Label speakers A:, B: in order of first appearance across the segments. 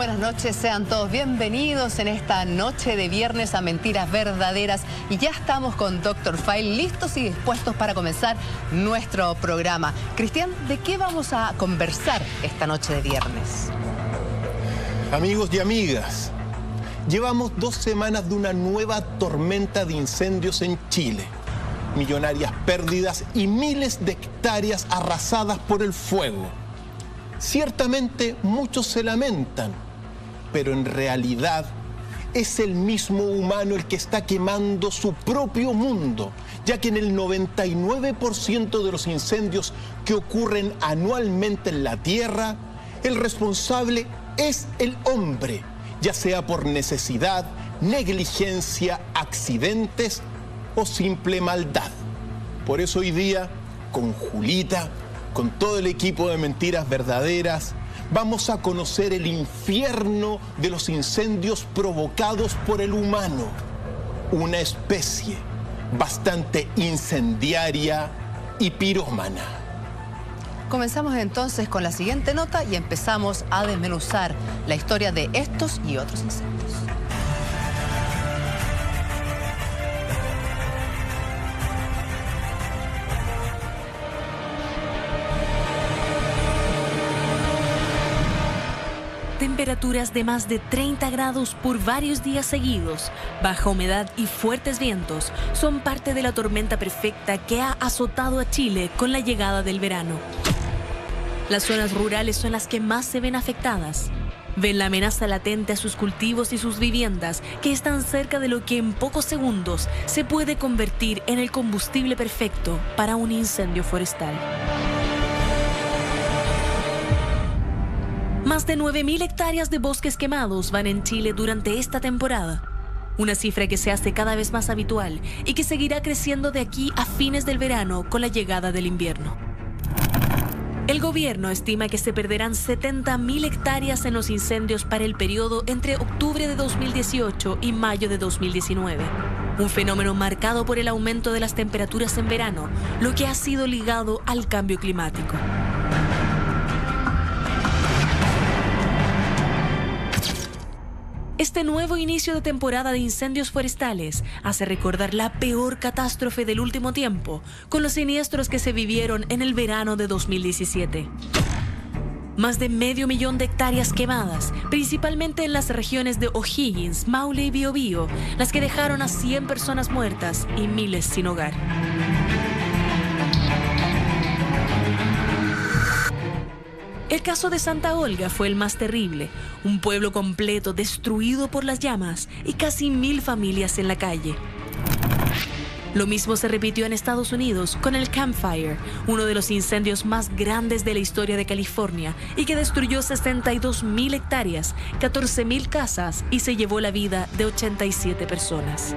A: buenas noches, sean todos bienvenidos en esta noche de viernes a Mentiras Verdaderas. Y ya estamos con Dr. File listos y dispuestos para comenzar nuestro programa. Cristian, ¿de qué vamos a conversar esta noche de viernes?
B: Amigos y amigas, llevamos 2 semanas de una nueva tormenta de incendios en Chile. Millonarias pérdidas y miles de hectáreas arrasadas por el fuego. Ciertamente muchos se lamentan, pero en realidad es el mismo humano el que está quemando su propio mundo, ya que en el 99% de los incendios que ocurren anualmente en la Tierra, el responsable es el hombre, ya sea por necesidad, negligencia, accidentes o simple maldad. Por eso hoy día, con Julita, con todo el equipo de Mentiras Verdaderas, vamos a conocer el infierno de los incendios provocados por el humano, una especie bastante incendiaria y pirómana.
A: Comenzamos entonces con la siguiente nota y empezamos a desmenuzar la historia de estos y otros incendios.
C: Temperaturas de más de 30 grados por varios días seguidos, baja humedad y fuertes vientos son parte de la tormenta perfecta que ha azotado a Chile con la llegada del verano. Las zonas rurales son las que más se ven afectadas. Ven la amenaza latente a sus cultivos y sus viviendas, que están cerca de lo que en pocos segundos se puede convertir en el combustible perfecto para un incendio forestal. Más de 9.000 hectáreas de bosques quemados van en Chile durante esta temporada. Una cifra que se hace cada vez más habitual y que seguirá creciendo de aquí a fines del verano con la llegada del invierno. El gobierno estima que se perderán 70.000 hectáreas en los incendios para el periodo entre octubre de 2018 y mayo de 2019. Un fenómeno marcado por el aumento de las temperaturas en verano, lo que ha sido ligado al cambio climático. Este nuevo inicio de temporada de incendios forestales hace recordar la peor catástrofe del último tiempo, con los siniestros que se vivieron en el verano de 2017. Más de 500.000 de hectáreas quemadas, principalmente en las regiones de O'Higgins, Maule y Biobío, las que dejaron a 100 personas muertas y miles sin hogar. El caso de Santa Olga fue el más terrible, un pueblo completo destruido por las llamas y casi 1.000 familias en la calle. Lo mismo se repitió en Estados Unidos con el Camp Fire, uno de los incendios más grandes de la historia de California y que destruyó 62.000 hectáreas, 14.000 casas y se llevó la vida de 87 personas.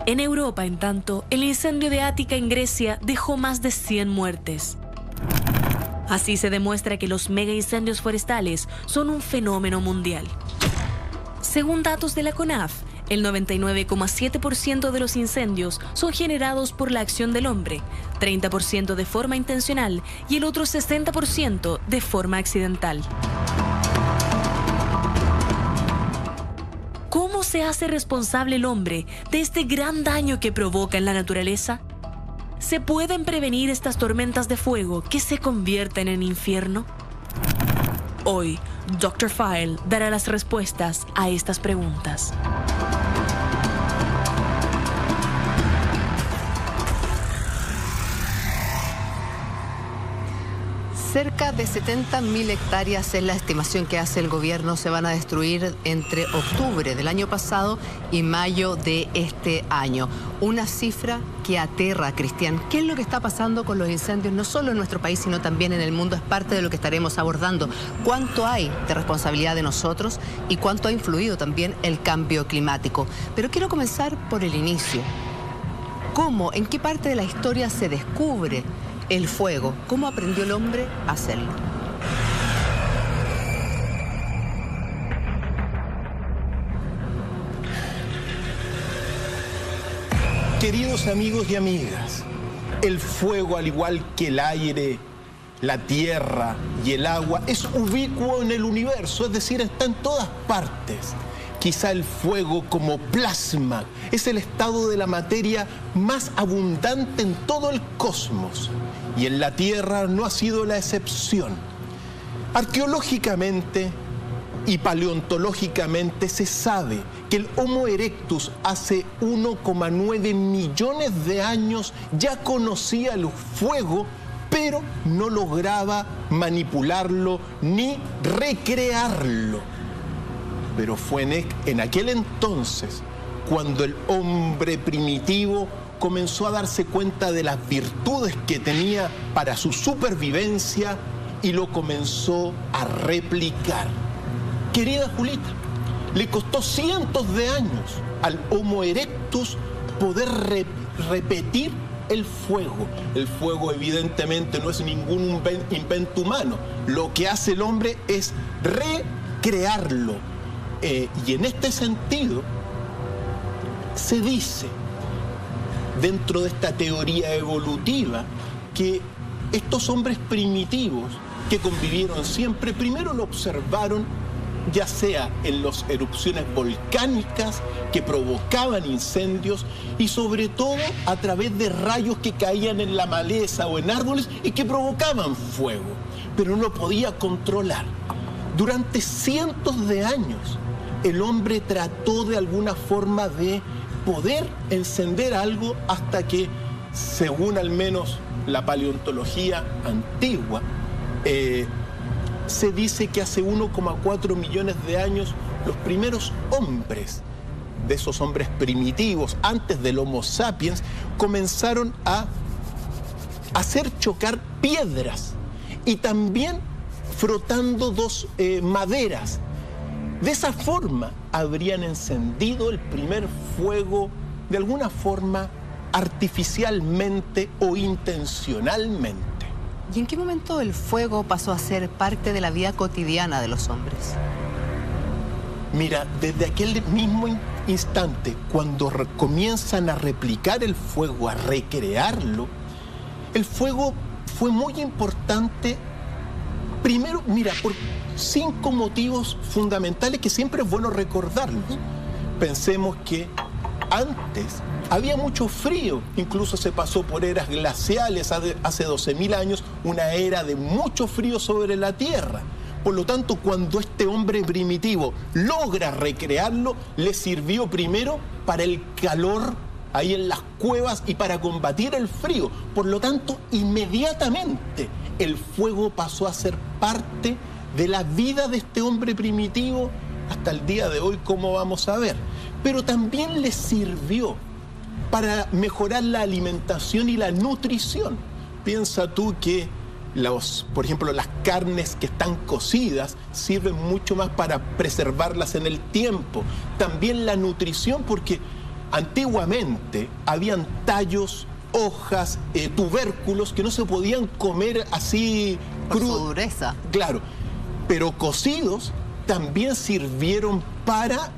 C: En Europa, en tanto, el incendio de Ática en Grecia dejó más de 100 muertes. Así se demuestra que los mega incendios forestales son un fenómeno mundial. Según datos de la CONAF, el 99,7% de los incendios son generados por la acción del hombre, 30% de forma intencional y el otro 60% de forma accidental. ¿Cómo se hace responsable el hombre de este gran daño que provoca en la naturaleza? ¿Se pueden prevenir estas tormentas de fuego que se convierten en infierno? Hoy, Dr. File dará las respuestas a estas preguntas.
A: Cerca de 70.000 hectáreas es la estimación que hace el gobierno se van a destruir entre octubre del año pasado y mayo de este año. Una cifra que aterra, Cristian. ¿Qué es lo que está pasando con los incendios, no solo en nuestro país, sino también en el mundo? Es parte de lo que estaremos abordando. ¿Cuánto hay de responsabilidad de nosotros y cuánto ha influido también el cambio climático? Pero quiero comenzar por el inicio. ¿Cómo, en qué parte de la historia se descubre el fuego? ¿Cómo aprendió el hombre a hacerlo?
B: Queridos amigos y amigas, el fuego, al igual que el aire, la tierra y el agua, es ubicuo en el universo, es decir, está en todas partes. Quizá el fuego como plasma es el estado de la materia más abundante en todo el cosmos, y en la Tierra no ha sido la excepción. Arqueológicamente y paleontológicamente se sabe que el Homo erectus hace 1,9 millones de años ya conocía el fuego, pero no lograba manipularlo ni recrearlo. Pero fue en aquel entonces cuando el hombre primitivo comenzó a darse cuenta de las virtudes que tenía para su supervivencia y lo comenzó a replicar. Querida Julita, le costó cientos de años al Homo erectus poder repetir el fuego. El fuego evidentemente no es ningún invento humano. Lo que hace el hombre es recrearlo. Y en este sentido, se dice, dentro de esta teoría evolutiva, que estos hombres primitivos que convivieron siempre, primero lo observaron, ya sea en las erupciones volcánicas que provocaban incendios y sobre todo a través de rayos que caían en la maleza o en árboles y que provocaban fuego, pero no podía controlar. Durante cientos de años, el hombre trató de alguna forma de poder encender algo hasta que, según al menos la paleontología antigua, se dice que hace 1,4 millones de años los primeros hombres, de esos hombres primitivos, antes del Homo sapiens, comenzaron a hacer chocar piedras y también frotando dos maderas. De esa forma habrían encendido el primer fuego de alguna forma artificialmente o intencionalmente.
A: ¿Y en qué momento el fuego pasó a ser parte de la vida cotidiana de los hombres?
B: Mira, desde aquel mismo instante, cuando comienzan a replicar el fuego, a recrearlo, el fuego fue muy importante. Primero, mira, por 5 motivos fundamentales que siempre es bueno recordarlos. Pensemos que antes había mucho frío, incluso se pasó por eras glaciales hace 12.000 años, una era de mucho frío sobre la Tierra. Por lo tanto, cuando este hombre primitivo logra recrearlo, le sirvió primero para el calor ahí en las cuevas y para combatir el frío. Por lo tanto, inmediatamente el fuego pasó a ser parte de la vida de este hombre primitivo hasta el día de hoy, como vamos a ver. Pero también le sirvió para mejorar la alimentación y la nutrición. Piensa tú que por ejemplo, las carnes que están cocidas sirven mucho más para preservarlas en el tiempo. También la nutrición, porque antiguamente habían tallos, hojas, tubérculos que no se podían comer así crudos.
A: Por su dureza.
B: Claro, pero cocidos también sirvieron para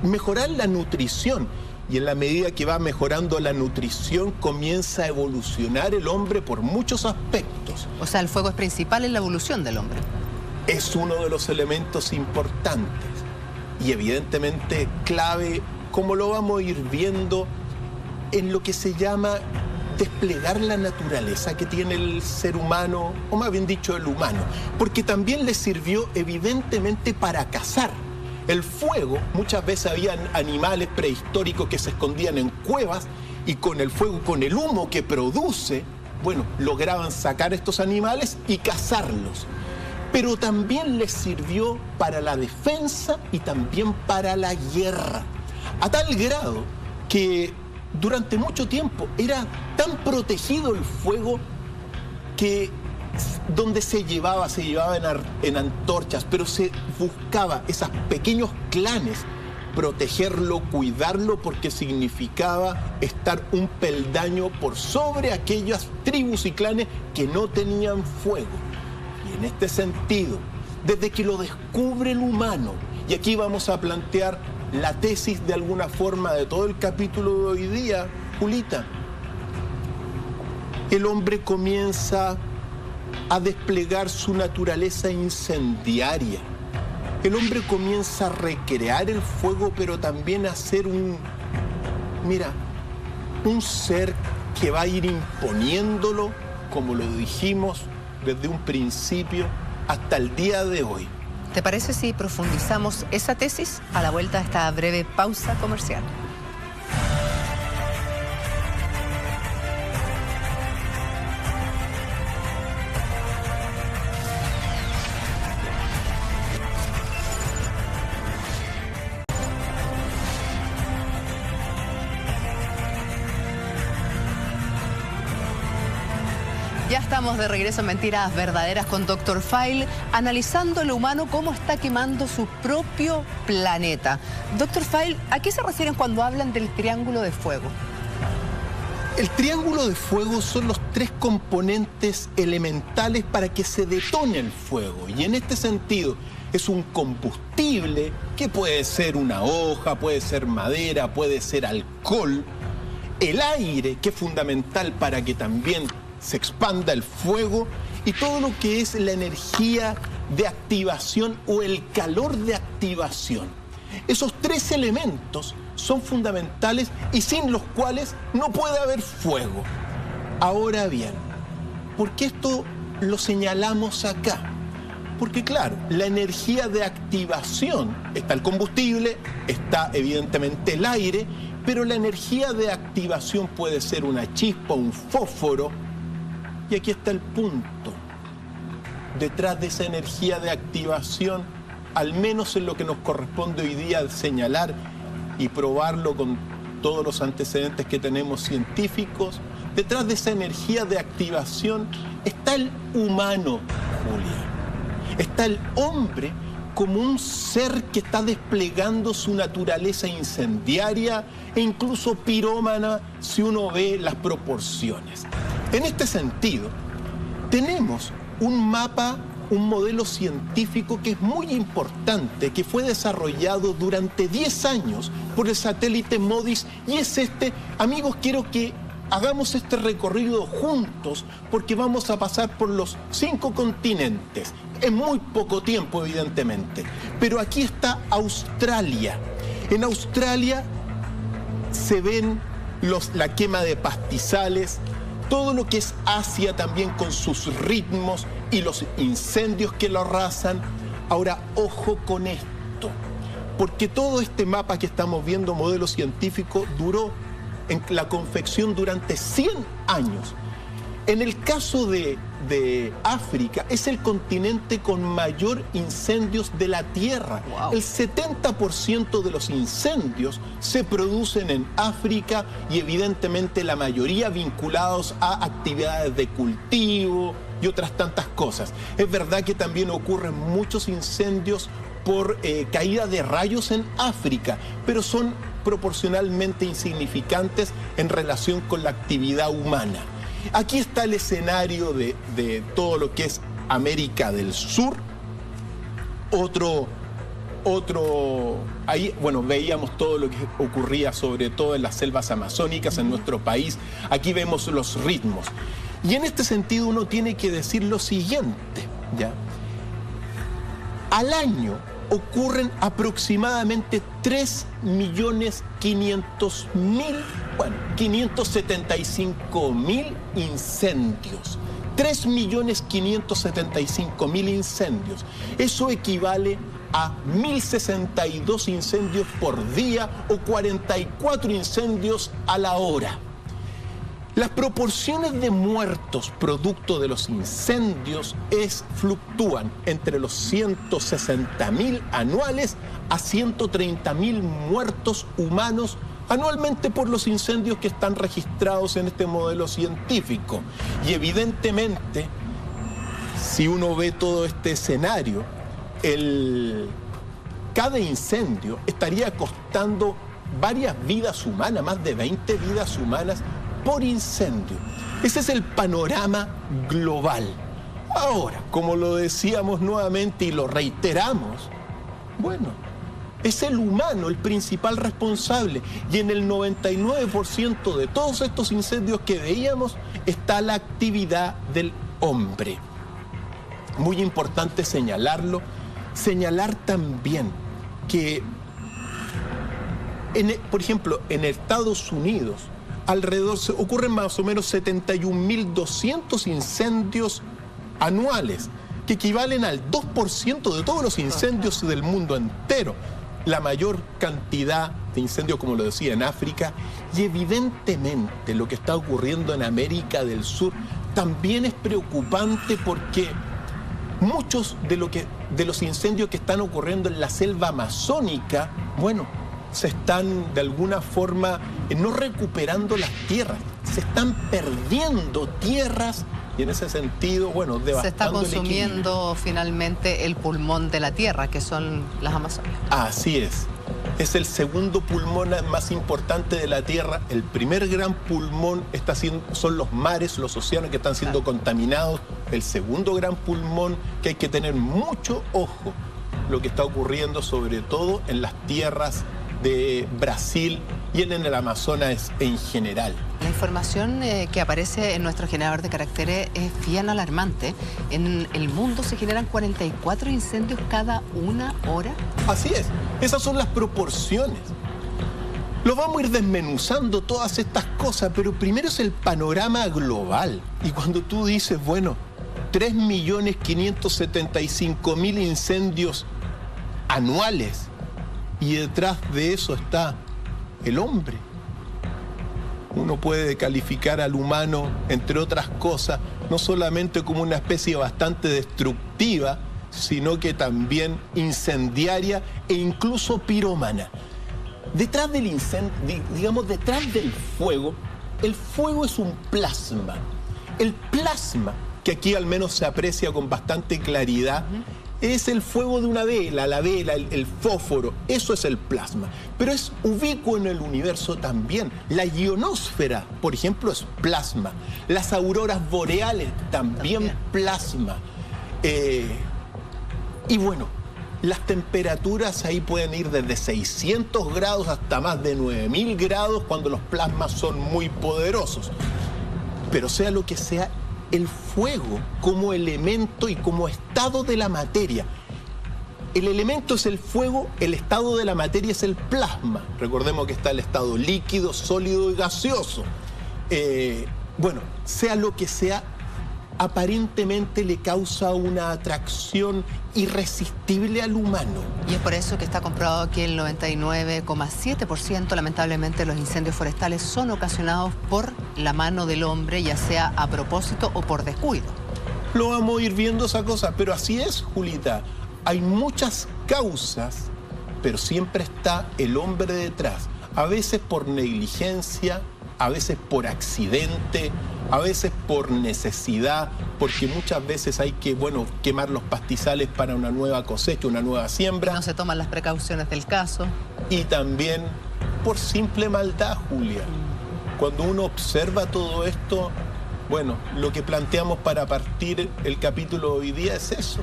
B: mejorar la nutrición. Y en la medida que va mejorando la nutrición, comienza a evolucionar el hombre por muchos aspectos.
A: O sea, el fuego es principal en la evolución del hombre.
B: Es uno de los elementos importantes y evidentemente clave, como lo vamos a ir viendo, en lo que se llama desplegar la naturaleza que tiene el ser humano, o más bien dicho, el humano. Porque también le sirvió evidentemente para cazar. El fuego, muchas veces habían animales prehistóricos que se escondían en cuevas y con el fuego, con el humo que produce, bueno, lograban sacar estos animales y cazarlos. Pero también les sirvió para la defensa y también para la guerra. A tal grado que durante mucho tiempo era tan protegido el fuego que donde se llevaba en antorchas, pero se buscaba esos pequeños clanes, protegerlo, cuidarlo, porque significaba estar un peldaño por sobre aquellas tribus y clanes que no tenían fuego. Y en este sentido, desde que lo descubre el humano, y aquí vamos a plantear la tesis de alguna forma de todo el capítulo de hoy día, Julita, el hombre comienza a desplegar su naturaleza incendiaria. El hombre comienza a recrear el fuego, pero también a ser un ser que va a ir imponiéndolo, como lo dijimos desde un principio, hasta el día de hoy.
A: ¿Te parece si profundizamos esa tesis a la vuelta de esta breve pausa comercial? Ya estamos de regreso en Mentiras Verdaderas con Dr. File, analizando lo humano, cómo está quemando su propio planeta. Dr. File, ¿a qué se refieren cuando hablan del triángulo de fuego?
B: El triángulo de fuego son los 3 componentes elementales para que se detone el fuego. Y en este sentido, es un combustible que puede ser una hoja, puede ser madera, puede ser alcohol. El aire, que es fundamental para que también se expanda el fuego, y todo lo que es la energía de activación o el calor de activación. Esos 3 elementos son fundamentales y sin los cuales no puede haber fuego. Ahora bien, ¿por qué esto lo señalamos acá? Porque claro, la energía de activación, está el combustible, está evidentemente el aire, pero la energía de activación puede ser una chispa, un fósforo. Y aquí está el punto. Detrás de esa energía de activación, al menos en lo que nos corresponde hoy día señalar y probarlo con todos los antecedentes que tenemos científicos, detrás de esa energía de activación está el humano, Julia. Está el hombre como un ser que está desplegando su naturaleza incendiaria e incluso pirómana si uno ve las proporciones. En este sentido, tenemos un mapa, un modelo científico que es muy importante, que fue desarrollado durante 10 años por el satélite MODIS, y es este. Amigos, quiero que hagamos este recorrido juntos porque vamos a pasar por los 5 continentes. En muy poco tiempo, evidentemente. Pero aquí está Australia. En Australia se ven la quema de pastizales, todo lo que es Asia también con sus ritmos y los incendios que lo arrasan. Ahora, ojo con esto, porque todo este mapa que estamos viendo, modelo científico, duró en la confección durante 100 años. En el caso de África, es el continente con mayor incendios de la Tierra. Wow. El 70% de los incendios se producen en África y evidentemente la mayoría vinculados a actividades de cultivo y otras tantas cosas. Es verdad que también ocurren muchos incendios por caída de rayos en África, pero son proporcionalmente insignificantes en relación con la actividad humana. Aquí está el escenario de todo lo que es América del Sur. Ahí, bueno, veíamos todo lo que ocurría sobre todo en las selvas amazónicas en nuestro país. Aquí vemos los ritmos. Y en este sentido uno tiene que decir lo siguiente, ¿ya? Al año ocurren aproximadamente 575.000 incendios. 3.575.000 incendios. Eso equivale a 1.062 incendios por día o 44 incendios a la hora. Las proporciones de muertos producto de los incendios fluctúan entre los 160.000 anuales a 130.000 muertos humanos anualmente por los incendios que están registrados en este modelo científico. Y evidentemente, si uno ve todo este escenario, cada incendio estaría costando varias vidas humanas, más de 20 vidas humanas por incendio. Ese es el panorama global. Ahora, como lo decíamos nuevamente y lo reiteramos, bueno, es el humano el principal responsable, y en el 99% de todos estos incendios que veíamos está la actividad del hombre. muy importante señalarlo. Señalar también que, por ejemplo, en Estados Unidos, ocurren más o menos 71.200 incendios anuales, que equivalen al 2% de todos los incendios del mundo entero. La mayor cantidad de incendios, como lo decía, en África, y evidentemente lo que está ocurriendo en América del Sur también es preocupante, porque muchos de los incendios que están ocurriendo en la selva amazónica, bueno, se están de alguna forma no recuperando las tierras, se están perdiendo tierras y en ese sentido, bueno, devastando.
A: Se está consumiendo finalmente el pulmón de la tierra, que son las Amazonias.
B: Así es. Es el segundo pulmón más importante de la tierra. El primer gran pulmón son los mares, los océanos que están siendo contaminados. El segundo gran pulmón, que hay que tener mucho ojo lo que está ocurriendo, sobre todo en las tierras de Brasil y en el Amazonas en general.
A: La información que aparece en nuestro generador de caracteres es bien alarmante. En el mundo se generan 44 incendios cada una hora.
B: Así es, esas son las proporciones. Lo vamos a ir desmenuzando todas estas cosas, pero primero es el panorama global. Y cuando tú dices, bueno, 3.575.000 incendios anuales, y detrás de eso está el hombre. Uno puede calificar al humano, entre otras cosas, no solamente como una especie bastante destructiva, sino que también incendiaria e incluso pirómana. Detrás del incendio, digamos, detrás del fuego, el fuego es un plasma. El plasma, que aquí al menos se aprecia con bastante claridad, es el fuego de una vela, la vela, el fósforo, eso es el plasma. Pero es ubicuo en el universo también. La ionosfera, por ejemplo, es plasma. Las auroras boreales, también plasma. Y bueno, las temperaturas ahí pueden ir desde 600 grados hasta más de 9.000 grados cuando los plasmas son muy poderosos. Pero sea lo que sea, el fuego como elemento y como estado de la materia. El elemento es el fuego, el estado de la materia es el plasma. Recordemos que está el estado líquido, sólido y gaseoso. Bueno, sea lo que sea, aparentemente le causa una atracción irresistible al humano.
A: Y es por eso que está comprobado que el 99,7% lamentablemente de los incendios forestales son ocasionados por la mano del hombre, ya sea a propósito o por descuido.
B: Lo vamos a ir viendo esa cosa, pero así es, Julita. Hay muchas causas, pero siempre está el hombre detrás. A veces por negligencia, a veces por accidente, a veces por necesidad, porque muchas veces hay que, bueno, quemar los pastizales para una nueva cosecha, una nueva siembra.
A: No se toman las precauciones del caso.
B: Y también por simple maldad, Julia. Cuando uno observa todo esto, bueno, lo que planteamos para partir el capítulo de hoy día es eso.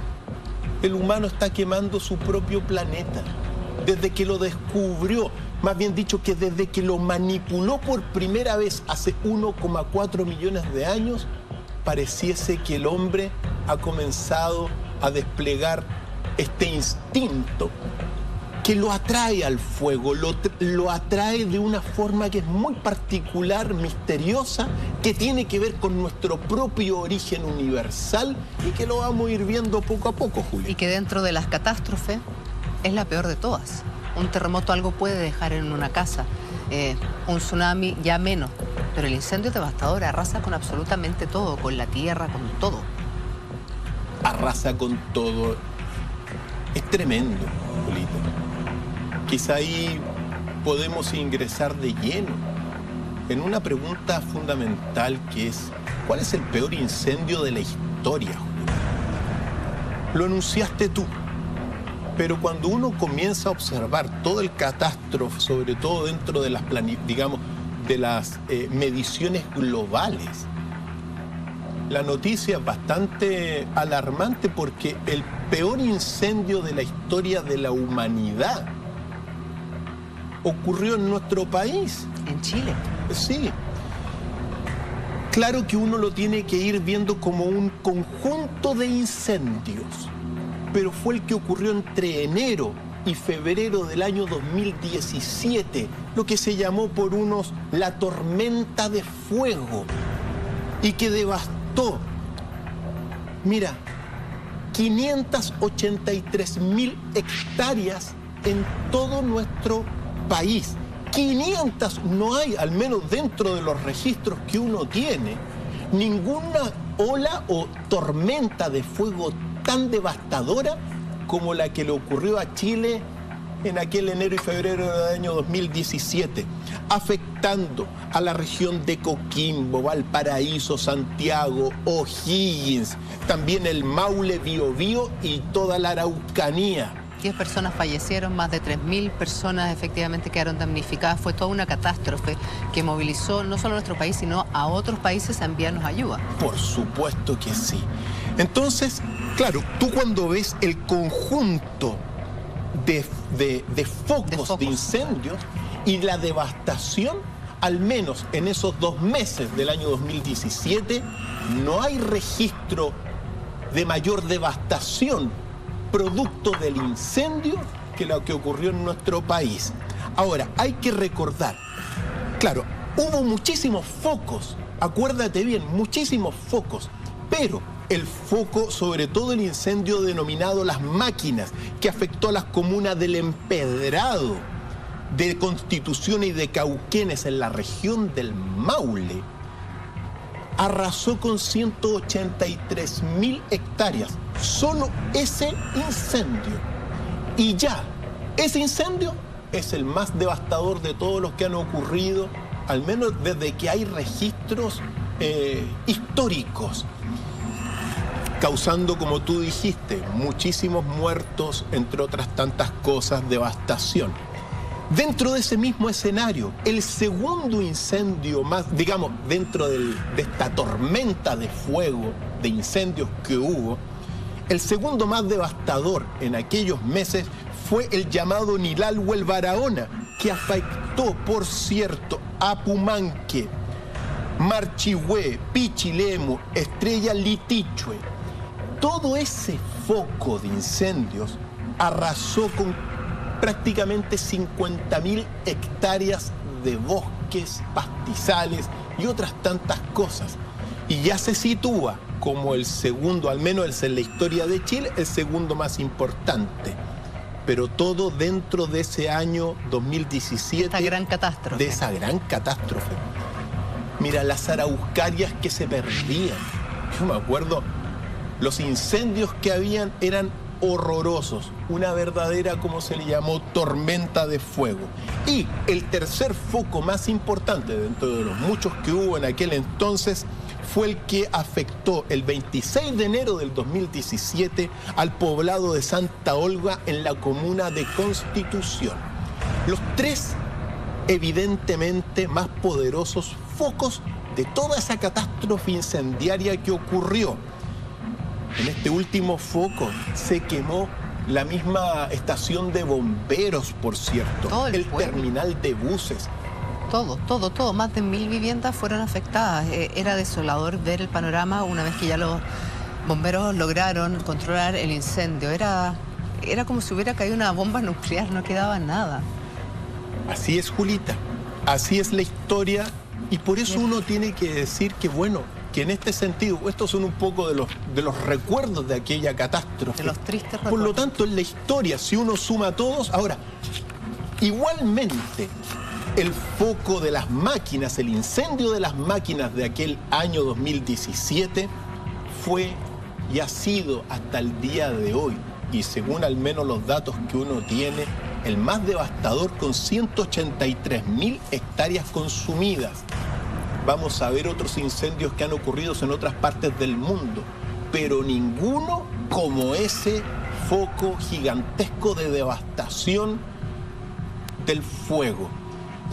B: El humano está quemando su propio planeta. Desde que lo descubrió, más bien dicho que desde que lo manipuló por primera vez hace 1,4 millones de años, pareciese que el hombre ha comenzado a desplegar este instinto que lo atrae al fuego, lo atrae de una forma que es muy particular, misteriosa, que tiene que ver con nuestro propio origen universal y que lo vamos a ir viendo poco a poco, Julia.
A: Y que dentro de las catástrofes es la peor de todas. Un terremoto algo puede dejar en una casa, un tsunami ya menos, pero el incendio devastador arrasa con absolutamente todo, con la tierra, con todo.
B: Arrasa con todo. Es tremendo, Julita. Quizá ahí podemos ingresar de lleno en una pregunta fundamental que es: ¿cuál es el peor incendio de la historia, Julita? Lo enunciaste tú. Pero cuando uno comienza a observar todo el catástrofe, sobre todo dentro de las, de las mediciones globales, la noticia es bastante alarmante, porque el peor incendio de la historia de la humanidad ocurrió en nuestro país.
A: En Chile.
B: Sí. Claro que uno lo tiene que ir viendo como un conjunto de incendios, pero fue el que ocurrió entre enero y febrero del año 2017, lo que se llamó por unos la tormenta de fuego, y que devastó, mira, 583.000 hectáreas en todo nuestro país. 500 no hay, al menos dentro de los registros que uno tiene, ninguna ola o tormenta de fuego tan devastadora como la que le ocurrió a Chile en aquel enero y febrero del año 2017, afectando a la región de Coquimbo, Valparaíso, Santiago, O'Higgins, también el Maule, Biobío y toda la Araucanía.
A: 10 personas fallecieron, más de 3.000 personas efectivamente quedaron damnificadas. Fue toda una catástrofe que movilizó no solo a nuestro país, sino a otros países a enviarnos ayuda.
B: Por supuesto que sí. Entonces, claro, tú cuando ves el conjunto de focos de incendios y la devastación, al menos en esos 2 meses del año 2017, no hay registro de mayor devastación producto del incendio que lo que ocurrió en nuestro país. Ahora, hay que recordar, claro, hubo muchísimos focos, acuérdate bien, muchísimos focos, pero el foco, sobre todo el incendio denominado Las Máquinas, que afectó a las comunas del Empedrado, de Constitución y de Cauquenes en la región del Maule, arrasó con 183.000 hectáreas. Solo ese incendio. Y ya, ese incendio es el más devastador de todos los que han ocurrido, al menos desde que hay registros históricos, causando, como tú dijiste, muchísimos muertos, entre otras tantas cosas, devastación. Dentro de ese mismo escenario, el segundo incendio más, digamos, dentro de esta tormenta de fuego, de incendios que hubo, el segundo más devastador en aquellos meses fue el llamado Nilalhuel Barahona, que afectó, por cierto, a Pumanque, Marchihue, Pichilemu, Estrella Litichue. Todo ese foco de incendios arrasó con prácticamente 50.000 hectáreas de bosques, pastizales y otras tantas cosas. Y ya se sitúa como el segundo, al menos en la historia de Chile, el segundo más importante. Pero todo dentro de ese año 2017.
A: Esta gran catástrofe.
B: De esa gran catástrofe. Mira, las araucarias que se perdían. Yo me acuerdo, los incendios que habían eran horrorosos, una verdadera, como se le llamó, tormenta de fuego. Y el tercer foco más importante dentro de los muchos que hubo en aquel entonces fue el que afectó el 26 de enero del 2017 al poblado de Santa Olga en la comuna de Constitución. Los 3 evidentemente más poderosos focos de toda esa catástrofe incendiaria que ocurrió. En este último foco se quemó la misma estación de bomberos, por cierto,
A: todo
B: el terminal de buses.
A: Todo. Más de 1.000 viviendas fueron afectadas. Era desolador ver el panorama una vez que ya los bomberos lograron controlar el incendio. Era como si hubiera caído una bomba nuclear, no quedaba nada.
B: Así es, Julita. Así es la historia. Y por eso uno tiene que decir que, bueno, que en este sentido, estos son un poco de los recuerdos de aquella catástrofe.
A: De los tristes recuerdos.
B: Por lo tanto, en la historia, si uno suma a todos, ahora, igualmente, el foco de Las Máquinas, el incendio de Las Máquinas de aquel año 2017, fue y ha sido hasta el día de hoy, y según al menos los datos que uno tiene, el más devastador, con 183.000 hectáreas consumidas. Vamos a ver otros incendios que han ocurrido en otras partes del mundo, pero ninguno como ese foco gigantesco de devastación del fuego.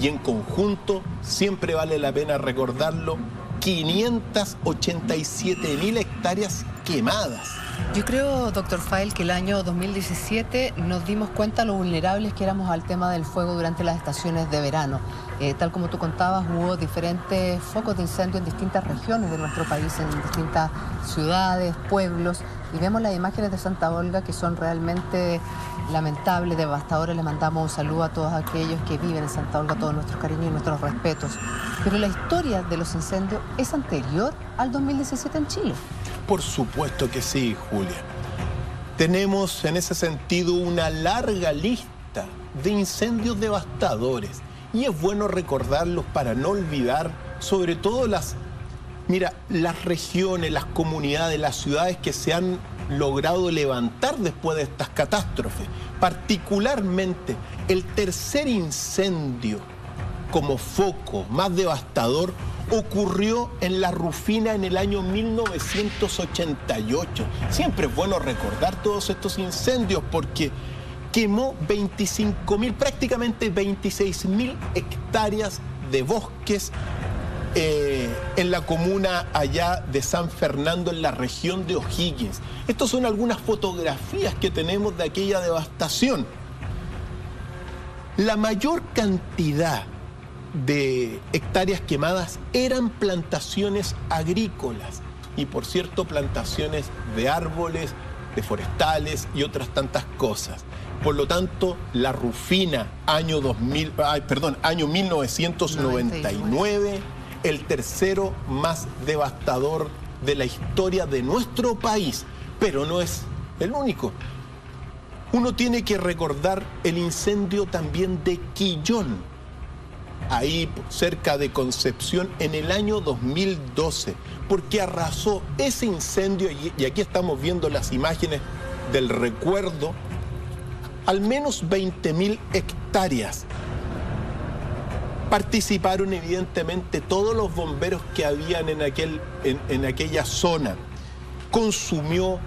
B: Y en conjunto, siempre vale la pena recordarlo, 587.000 hectáreas quemadas.
A: Yo creo, doctor Fael, que el año 2017 nos dimos cuenta lo vulnerables que éramos al tema del fuego durante las estaciones de verano. Tal como tú contabas, hubo diferentes focos de incendio en distintas regiones de nuestro país, en distintas ciudades, pueblos, y vemos las imágenes de Santa Olga que son realmente lamentables, devastadoras. Le mandamos un saludo a todos aquellos que viven en Santa Olga, todos nuestros cariños y nuestros respetos. Pero la historia de los incendios es anterior al 2017 en Chile.
B: Por supuesto que sí, Julia. Tenemos en ese sentido una larga lista de incendios devastadores y es bueno recordarlos para no olvidar, sobre todo las regiones, las comunidades, las ciudades que se han logrado levantar después de estas catástrofes. Particularmente el tercer incendio como foco más devastador ocurrió en La Rufina en el año 1988. Siempre es bueno recordar todos estos incendios porque quemó 25.000, prácticamente 26.000 hectáreas de bosques en la comuna allá de San Fernando, en la región de O'Higgins. Estas son algunas fotografías que tenemos de aquella devastación. La mayor cantidad de hectáreas quemadas eran plantaciones agrícolas y, por cierto, plantaciones de árboles, de forestales y otras tantas cosas. Por lo tanto, La Rufina, año 1999, el tercero más devastador de la historia de nuestro país, pero no es el único. Uno tiene que recordar el incendio también de Quillón, ahí cerca de Concepción, en el año 2012, porque arrasó ese incendio, y aquí estamos viendo las imágenes del recuerdo, al menos 20.000 hectáreas. Participaron evidentemente todos los bomberos que habían en aquella zona. Consumió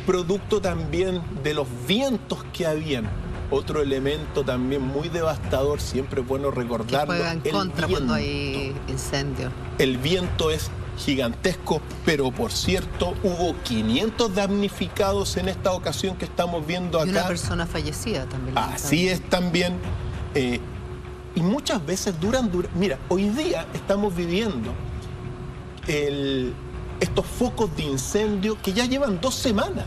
B: producto también de los vientos que habían. Otro elemento también muy devastador, siempre es bueno recordarlo.
A: Que juega en contra cuando hay incendio.
B: El viento es gigantesco, pero por cierto, hubo 500 damnificados en esta ocasión que estamos viendo acá.
A: Y una persona fallecida también.
B: Así es también. Y muchas veces duran. Mira, hoy día estamos viviendo estos focos de incendio que ya llevan 2 semanas.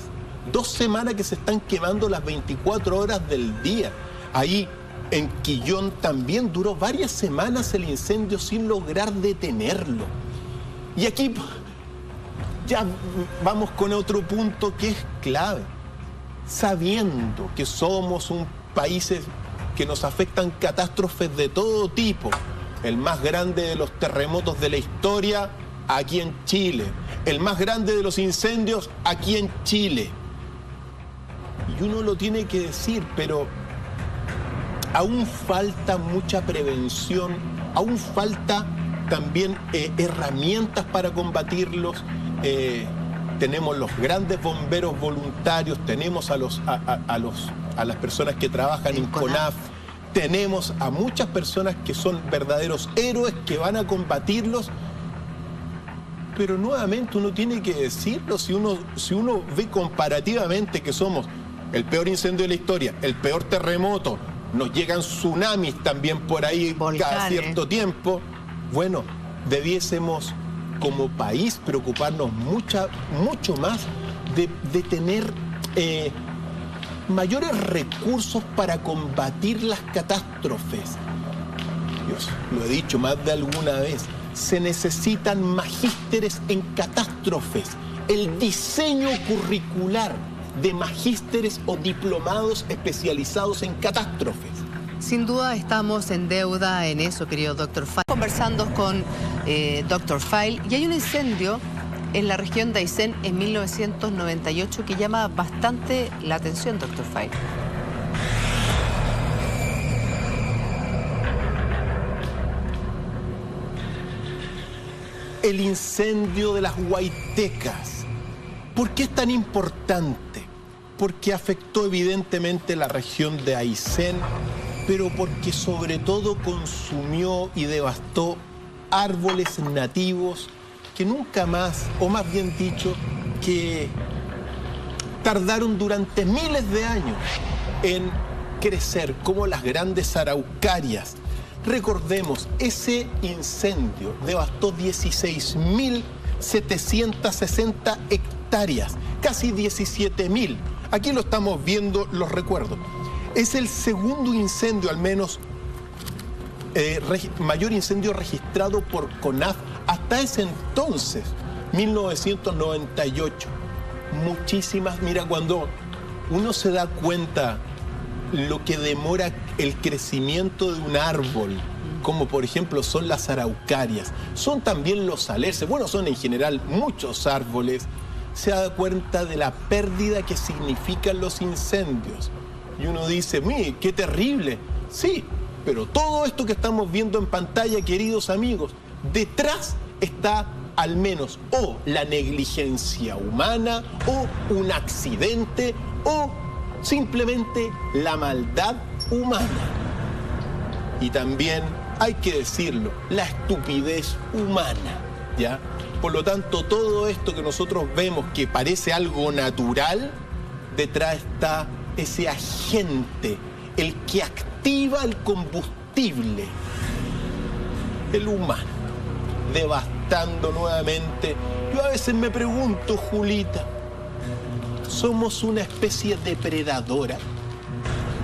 B: 2 semanas que se están quemando las 24 horas del día. Ahí en Quillón también duró varias semanas el incendio sin lograr detenerlo. Y aquí ya vamos con otro punto que es clave. Sabiendo que somos un país que nos afectan catástrofes de todo tipo, el más grande de los terremotos de la historia aquí en Chile, el más grande de los incendios aquí en Chile. Y uno lo tiene que decir, pero aún falta mucha prevención, aún falta también herramientas para combatirlos. Tenemos los grandes bomberos voluntarios, tenemos a las personas que trabajan en CONAF, tenemos a muchas personas que son verdaderos héroes que van a combatirlos. Pero nuevamente uno tiene que decirlo, si uno ve comparativamente que somos el peor incendio de la historia, el peor terremoto, nos llegan tsunamis también por ahí cada cierto tiempo. Bueno, debiésemos como país preocuparnos mucho más de tener mayores recursos para combatir las catástrofes. Dios, lo he dicho más de alguna vez, se necesitan magísteres en catástrofes. El diseño curricular de magísteres o diplomados especializados en catástrofes.
A: Sin duda estamos en deuda en eso, querido doctor Fael. Conversando con doctor Fael, y hay un incendio en la región de Aysén en 1998 que llama bastante la atención, doctor Fael.
B: El incendio de las Huaytecas. ¿Por qué es tan importante? Porque afectó evidentemente la región de Aysén, pero porque sobre todo consumió y devastó árboles nativos que nunca más, o más bien dicho, que tardaron durante miles de años en crecer, como las grandes araucarias. Recordemos, ese incendio devastó 16.760 hectáreas, casi 17.000. Aquí lo estamos viendo, los recuerdos. Es el segundo incendio, al menos mayor incendio registrado por CONAF hasta ese entonces, 1998. Muchísimas, mira, cuando uno se da cuenta lo que demora el crecimiento de un árbol, como por ejemplo son las araucarias, son también los alerces, bueno, son en general muchos árboles, se da cuenta de la pérdida que significan los incendios. Y uno dice, mire, qué terrible. Sí, pero todo esto que estamos viendo en pantalla, queridos amigos, detrás está al menos o la negligencia humana, o un accidente, o simplemente la maldad humana. Y también, hay que decirlo, la estupidez humana, ¿ya? Por lo tanto, todo esto que nosotros vemos que parece algo natural, detrás está ese agente, el que activa el combustible, el humano, devastando nuevamente. Yo a veces me pregunto, Julita, ¿somos una especie depredadora?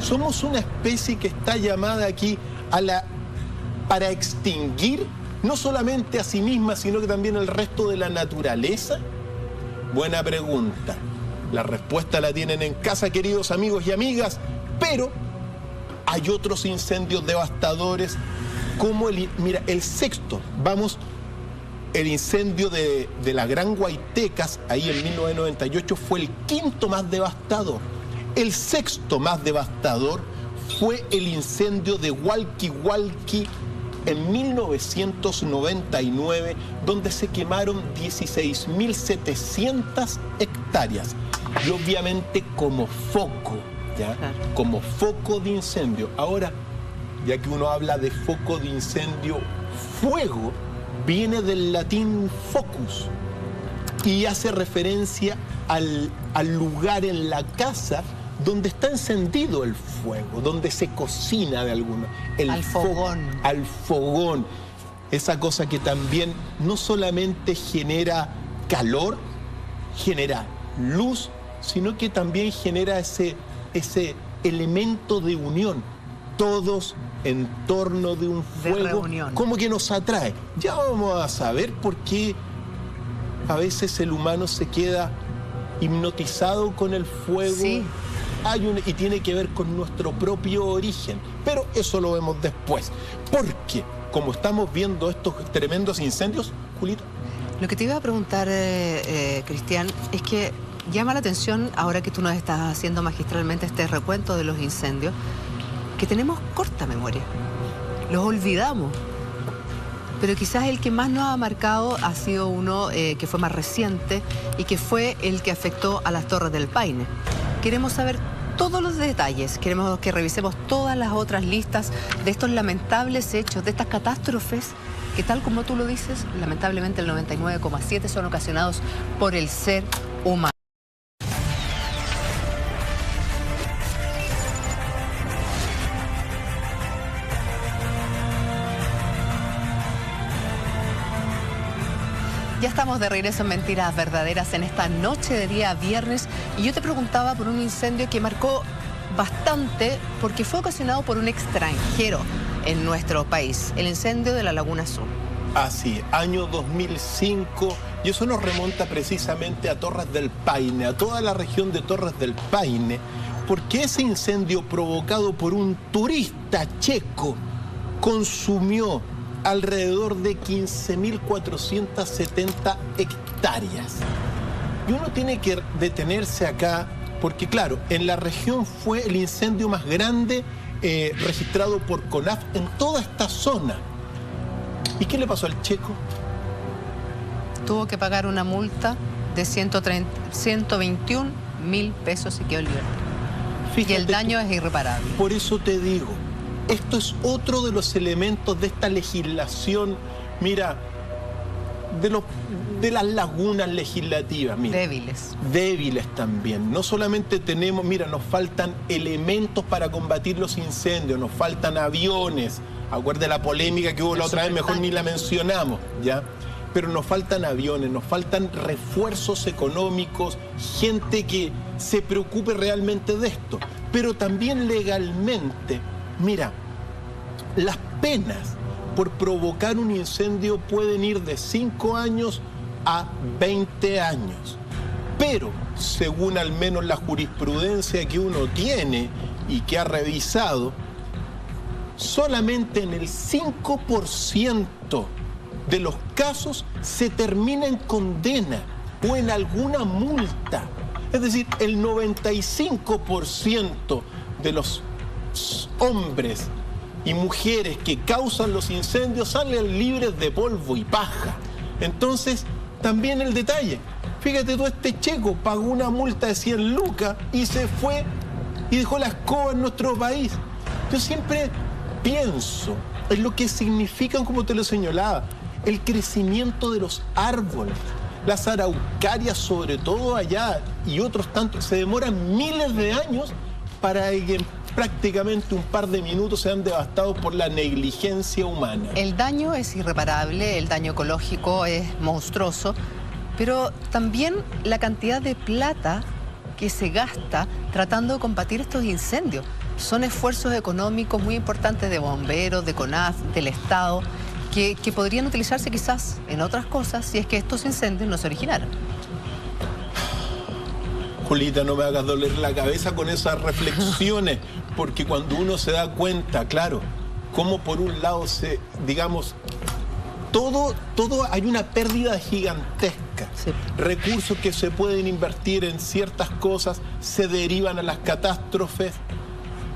B: ¿Somos una especie que está llamada aquí para extinguir no solamente a sí misma, sino que también al resto de la naturaleza? Buena pregunta. La respuesta la tienen en casa, queridos amigos y amigas, pero hay otros incendios devastadores como el sexto, el incendio de la Gran Guaytecas, ahí en 1998, fue el quinto más devastador. El sexto más devastador fue el incendio de Hualquihualqui en 1999, donde se quemaron 16.700 hectáreas. Y obviamente como foco, ¿ya? Como foco de incendio. Ahora, ya que uno habla de foco de incendio, fuego viene del latín focus y hace referencia al lugar en la casa donde está encendido el fuego, donde se cocina de alguna.
A: Al fogón.
B: Al fogón. Esa cosa que también no solamente genera calor, genera luz, sino que también genera ese elemento de unión. Todos en torno de un fuego, como que nos atrae. Ya vamos a saber por qué a veces el humano se queda hipnotizado con el fuego.
A: Sí.
B: Y tiene que ver con nuestro propio origen, pero eso lo vemos después. Porque, como estamos viendo estos tremendos incendios, Julita.
A: Lo que te iba a preguntar, Cristian, es que llama la atención, ahora que tú nos estás haciendo magistralmente este recuento de los incendios, que tenemos corta memoria. Los olvidamos. Pero quizás el que más nos ha marcado ha sido uno que fue más reciente y que fue el que afectó a las Torres del Paine. Queremos saber todos los detalles, queremos que revisemos todas las otras listas de estos lamentables hechos, de estas catástrofes que, tal como tú lo dices, lamentablemente el 99,7% son ocasionados por el ser humano. Ya estamos de regreso en Mentiras Verdaderas en esta noche de día viernes y yo te preguntaba por un incendio que marcó bastante porque fue ocasionado por un extranjero en nuestro país, el incendio de la Laguna Azul.
B: Así, año 2005, y eso nos remonta precisamente a Torres del Paine, a toda la región de Torres del Paine, porque ese incendio provocado por un turista checo consumió alrededor de 15.470 hectáreas. Y uno tiene que detenerse acá porque, claro, en la región fue el incendio más grande registrado por CONAF en toda esta zona. ¿Y qué le pasó al checo?
A: Tuvo que pagar una multa de 121.000 pesos y quedó libre. Y el daño es irreparable.
B: Por eso te digo, esto es otro de los elementos de esta legislación. Mira, de las lagunas legislativas. Mira, débiles también. No solamente tenemos, mira, nos faltan elementos para combatir los incendios, nos faltan aviones. Acuérdate la polémica que hubo la otra vez, mejor ni la mencionamos, ¿ya? Pero nos faltan aviones, nos faltan refuerzos económicos, gente que se preocupe realmente de esto. Pero también legalmente, mira, las penas por provocar un incendio pueden ir de 5 años a 20 años. Pero, según al menos la jurisprudencia que uno tiene y que ha revisado, solamente en el 5% de los casos se termina en condena o en alguna multa. Es decir, el 95% de los hombres y mujeres que causan los incendios salen libres de polvo y paja. Entonces, también el detalle. Fíjate tú, este checo pagó una multa de 100 lucas y se fue y dejó la escoba en nuestro país. Yo siempre pienso en lo que significan, como te lo señalaba, el crecimiento de los árboles. Las araucarias, sobre todo allá, y otros tantos, se demoran miles de años para que en prácticamente un par de minutos sean devastados por la negligencia humana.
A: El daño es irreparable, el daño ecológico es monstruoso, pero también la cantidad de plata que se gasta tratando de combatir estos incendios. Son esfuerzos económicos muy importantes de bomberos, de CONAF, del Estado, que podrían utilizarse quizás en otras cosas si es que estos incendios no se originaran.
B: Julita, no me hagas doler la cabeza con esas reflexiones, porque cuando uno se da cuenta, claro, cómo por un lado todo hay una pérdida gigantesca. Sí. Recursos que se pueden invertir en ciertas cosas se derivan a las catástrofes.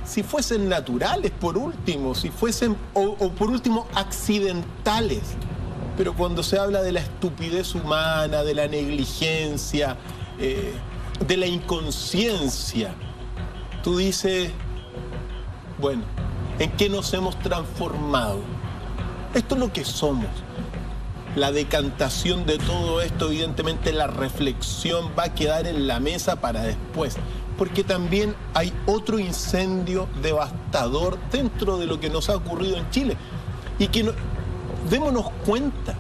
B: Si fuesen naturales, por último, si fuesen, o por último, accidentales. Pero cuando se habla de la estupidez humana, de la negligencia, de la inconsciencia, tú dices, bueno, ¿en qué nos hemos transformado? Esto es lo que somos. La decantación de todo esto, evidentemente la reflexión va a quedar en la mesa para después. Porque también hay otro incendio devastador dentro de lo que nos ha ocurrido en Chile. Y que démonos cuenta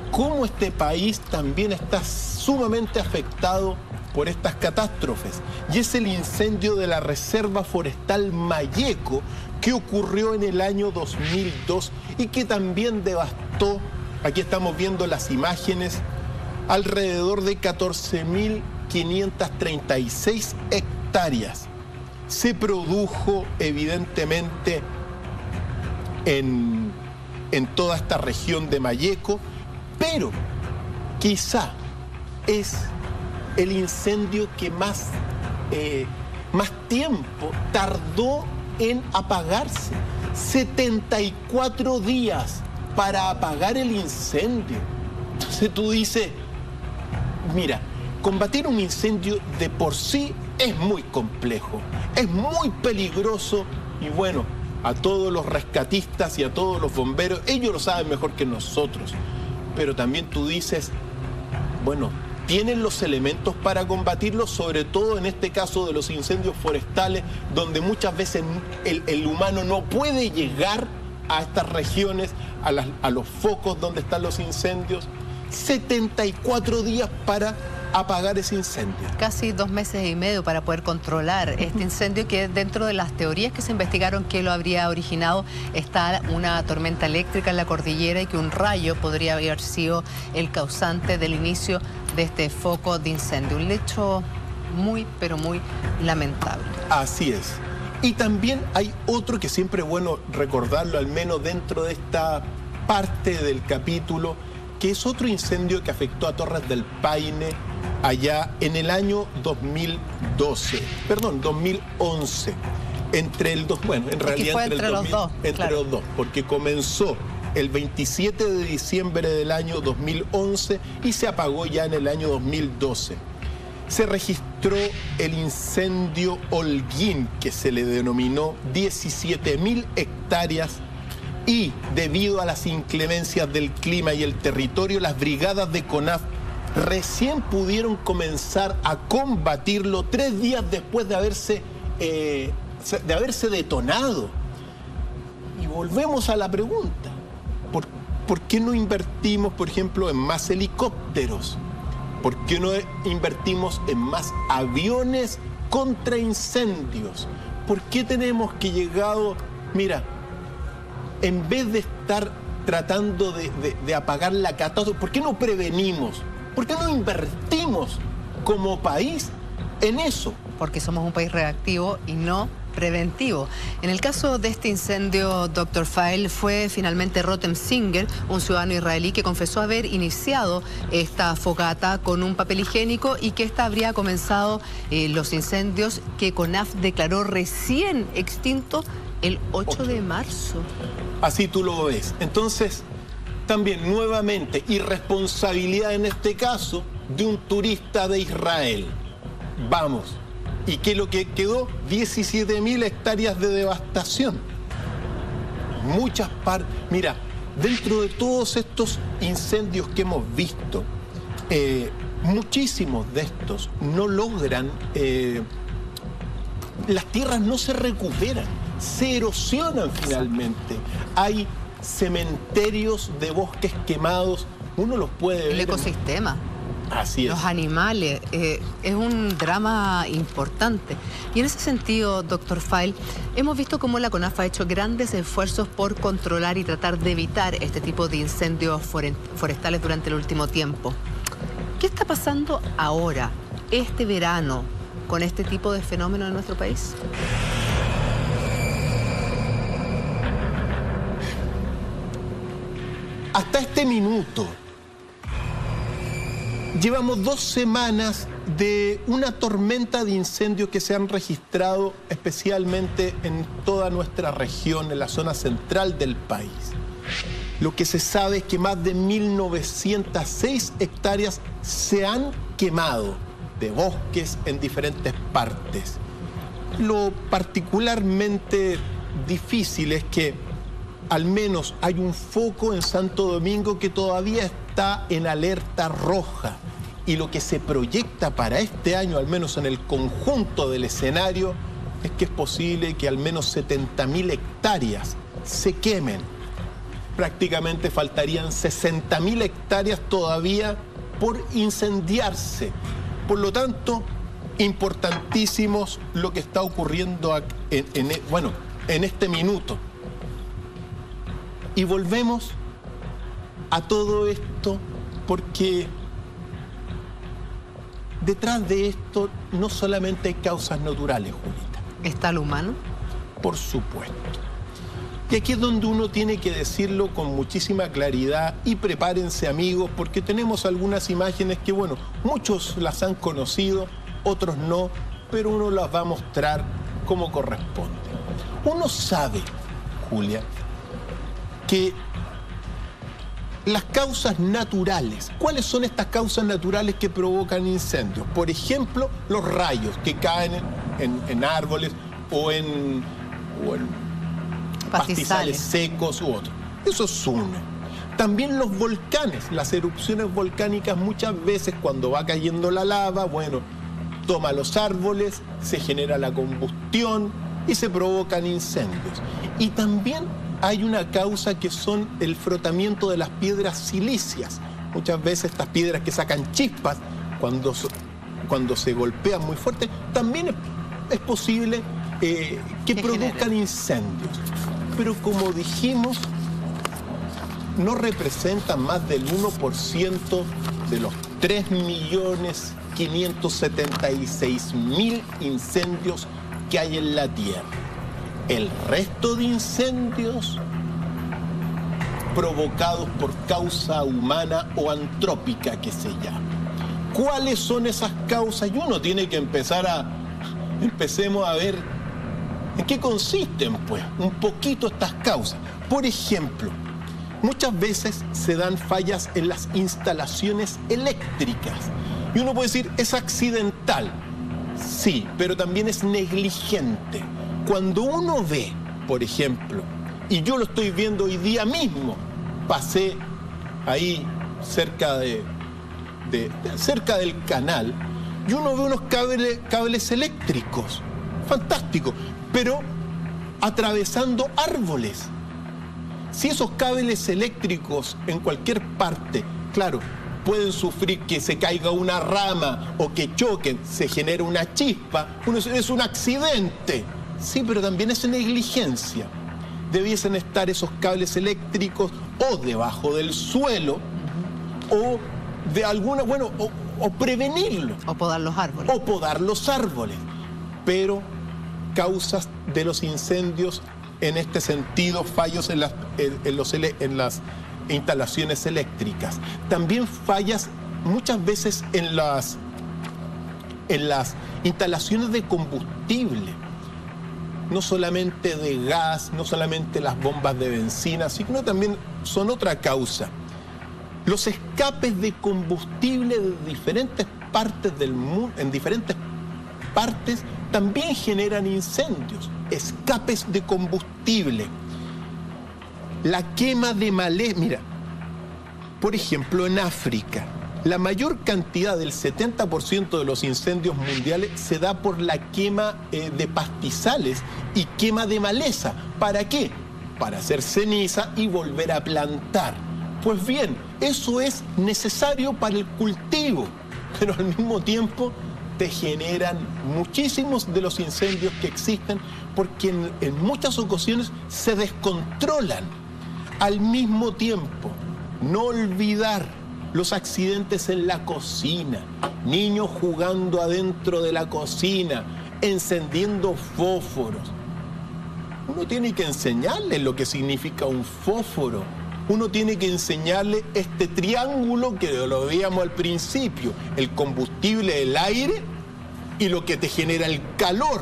B: cómo este país también está sumamente afectado por estas catástrofes. Y es el incendio de la Reserva Forestal Mayeco, que ocurrió en el año 2002 y que también devastó, aquí estamos viendo las imágenes, alrededor de 14.536 hectáreas. Se produjo evidentemente en toda esta región de Mayeco, pero quizá es el incendio que más tiempo tardó en apagarse. 74 días para apagar el incendio. Entonces tú dices, mira, combatir un incendio de por sí es muy complejo, es muy peligroso y bueno, a todos los rescatistas y a todos los bomberos, ellos lo saben mejor que nosotros. Pero también tú dices, bueno, tienen los elementos para combatirlo, sobre todo en este caso de los incendios forestales, donde muchas veces el humano no puede llegar a estas regiones, a los focos donde están los incendios. 74 días para apagar ese incendio.
A: Casi 2 meses y medio para poder controlar este incendio, que dentro de las teorías que se investigaron que lo habría originado está una tormenta eléctrica en la cordillera y que un rayo podría haber sido el causante del inicio de este foco de incendio. Un hecho muy, pero muy lamentable.
B: Así es. Y también hay otro que siempre es bueno recordarlo, al menos dentro de esta parte del capítulo, que es otro incendio que afectó a Torres del Paine allá en el año 2011. Entre el dos, bueno, en realidad entre los dos, porque comenzó el 27 de diciembre del año 2011 y se apagó ya en el año 2012. Se registró el incendio Holguín, que se le denominó 17.000 hectáreas Y debido a las inclemencias del clima y el territorio, las brigadas de CONAF recién pudieron comenzar a combatirlo 3 días después de haberse detonado. Y volvemos a la pregunta, ¿por qué no invertimos, por ejemplo, en más helicópteros? ¿Por qué no invertimos en más aviones contra incendios? ¿Por qué tenemos que mira, en vez de estar tratando de apagar la catástrofe, ¿por qué no prevenimos? ¿Por qué no invertimos como país en eso?
A: Porque somos un país reactivo y no preventivo. En el caso de este incendio, Dr. Feil, fue finalmente Rotem Singer, un ciudadano israelí que confesó haber iniciado esta fogata con un papel higiénico y que esta habría comenzado los incendios que CONAF declaró recién extinto el 8 de marzo.
B: Así tú lo ves. Entonces, también nuevamente, irresponsabilidad en este caso de un turista de Israel. Vamos. ¿Y qué es lo que quedó? 17.000 hectáreas de devastación. Muchas partes. Mira, dentro de todos estos incendios que hemos visto, muchísimos de estos no logran, las tierras no se recuperan, se erosionan finalmente. Hay cementerios de bosques quemados, uno los puede ver.
A: El ecosistema.
B: Así es.
A: Los animales, es un drama importante. Y en ese sentido, Dr. Feil, hemos visto cómo la CONAF ha hecho grandes esfuerzos por controlar y tratar de evitar este tipo de incendios forestales durante el último tiempo. ¿Qué está pasando ahora, este verano, con este tipo de fenómeno en nuestro país?
B: Hasta este minuto, llevamos 2 semanas de una tormenta de incendios que se han registrado especialmente en toda nuestra región, en la zona central del país. Lo que se sabe es que más de 1.906 hectáreas se han quemado de bosques en diferentes partes. Lo particularmente difícil es que al menos hay un foco en Santo Domingo que todavía está en alerta roja. Y lo que se proyecta para este año, al menos en el conjunto del escenario, es que es posible que al menos 70.000 hectáreas se quemen. Prácticamente faltarían 60.000 hectáreas todavía por incendiarse. Por lo tanto, importantísimos lo que está ocurriendo en este minuto. Y volvemos a todo esto porque detrás de esto no solamente hay causas naturales, Julita.
A: ¿Está el humano?
B: Por supuesto. Y aquí es donde uno tiene que decirlo con muchísima claridad y prepárense, amigos, porque tenemos algunas imágenes que, bueno, muchos las han conocido, otros no, pero uno las va a mostrar como corresponde. Uno sabe, Julia, que las causas naturales, ¿cuáles son estas causas naturales que provocan incendios? Por ejemplo, los rayos que caen en árboles o en pastizales secos u otros. Eso es uno. También los volcanes, las erupciones volcánicas muchas veces cuando va cayendo la lava, bueno, toma los árboles, se genera la combustión y se provocan incendios. Y también hay una causa que son el frotamiento de las piedras silíceas. Muchas veces estas piedras que sacan chispas cuando se golpean muy fuerte, también es posible que produzcan incendios. Pero como dijimos, no representan más del 1% de los 3.576.000 incendios que hay en la Tierra. El resto de incendios provocados por causa humana o antrópica que se llama. ¿Cuáles son esas causas? Y uno tiene que empecemos a ver en qué consisten, pues, un poquito estas causas. Por ejemplo, muchas veces se dan fallas en las instalaciones eléctricas. Y uno puede decir, ¿es accidental? Sí, pero también es negligente. Cuando uno ve, por ejemplo, Y yo lo estoy viendo hoy día mismo. Pasé ahí cerca cerca del canal y uno ve unos cables eléctricos. Fantástico. Pero atravesando árboles. Si esos cables eléctricos en cualquier parte, claro, pueden sufrir que se caiga una rama o que choquen, se genera una chispa, es un accidente. Sí, pero también es negligencia. Debiesen estar esos cables eléctricos o debajo del suelo o de alguna, o prevenirlo.
A: O podar los árboles.
B: O podar los árboles. Pero causas de los incendios, en este sentido, fallos en las instalaciones eléctricas. También fallas muchas veces en las instalaciones de combustible. No solamente de gas, no solamente las bombas de benzina, sino también son otra causa. Los escapes de combustible de diferentes partes del mundo, en diferentes partes, también generan incendios. Escapes de combustible. La quema de maleza. Mira, por ejemplo, en África, la mayor cantidad del 70% de los incendios mundiales se da por la quema de pastizales y quema de maleza. ¿Para qué? Para hacer ceniza y volver a plantar. Pues bien, eso es necesario para el cultivo, pero al mismo tiempo te generan muchísimos de los incendios que existen porque en muchas ocasiones se descontrolan. Al mismo tiempo, no olvidar los accidentes en la cocina, niños jugando adentro de la cocina, encendiendo fósforos. Uno tiene que enseñarles lo que significa un fósforo. Uno tiene que enseñarle este triángulo que lo veíamos al principio, el combustible, el aire y lo que te genera el calor.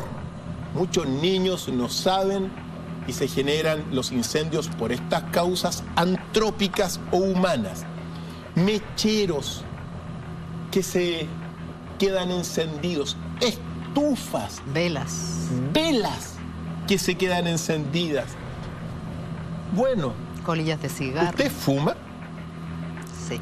B: Muchos niños no saben y se generan los incendios por estas causas antrópicas o humanas. Mecheros que se quedan encendidos, estufas,
A: velas
B: que se quedan encendidas. Bueno,
A: colillas de cigarro.
B: ¿Usted fuma?
A: Sí.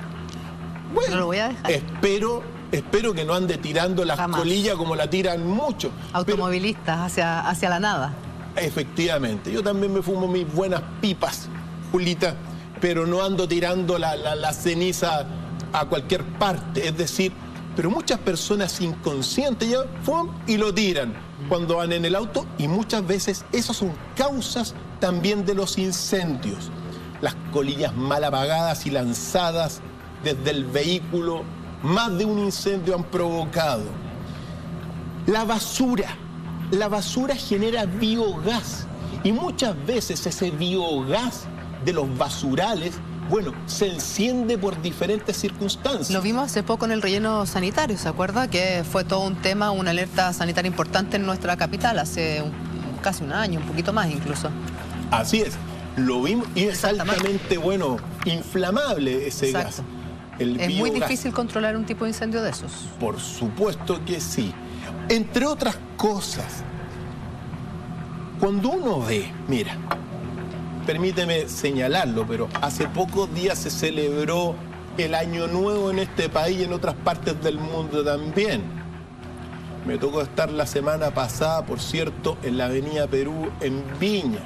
B: Bueno,
A: no lo voy a dejar.
B: Espero que no ande tirando las colillas como la tiran muchos.
A: Automovilistas hacia la nada.
B: Efectivamente. Yo también me fumo mis buenas pipas, Julita, pero no ando tirando la ceniza a cualquier parte. Es decir, pero muchas personas inconscientes ya fuman y lo tiran cuando van en el auto, y muchas veces esas son causas también de los incendios. Las colillas mal apagadas y lanzadas desde el vehículo, más de un incendio han provocado. La basura genera biogás y muchas veces ese biogás de los basurales, se enciende por diferentes circunstancias.
A: Lo vimos hace poco en el relleno sanitario, ¿se acuerda? Que fue todo un tema, una alerta sanitaria importante en nuestra capital hace casi un año, un poquito más incluso.
B: Así es, lo vimos y es altamente, inflamable ese gas.
A: Es muy difícil controlar un tipo de incendio de esos.
B: Por supuesto que sí. Entre otras cosas, cuando uno ve, mira, permíteme señalarlo, pero hace pocos días se celebró el Año Nuevo en este país y en otras partes del mundo también. Me tocó estar la semana pasada, por cierto, en la Avenida Perú, en Viña.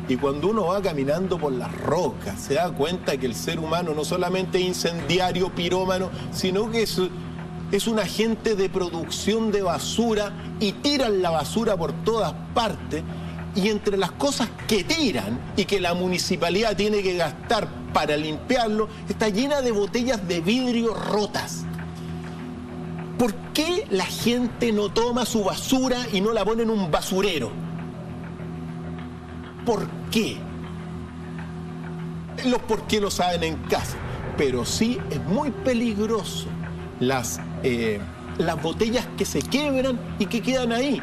B: Y cuando uno va caminando por las rocas, se da cuenta que el ser humano no solamente es incendiario, pirómano, sino que es un agente de producción de basura y tiran la basura por todas partes. Y entre las cosas que tiran y que la municipalidad tiene que gastar para limpiarlo, está llena de botellas de vidrio rotas. ¿Por qué la gente no toma su basura y no la pone en un basurero? ¿Por qué? Los por qué lo saben en casa. Pero sí es muy peligroso las botellas que se quiebran y que quedan ahí.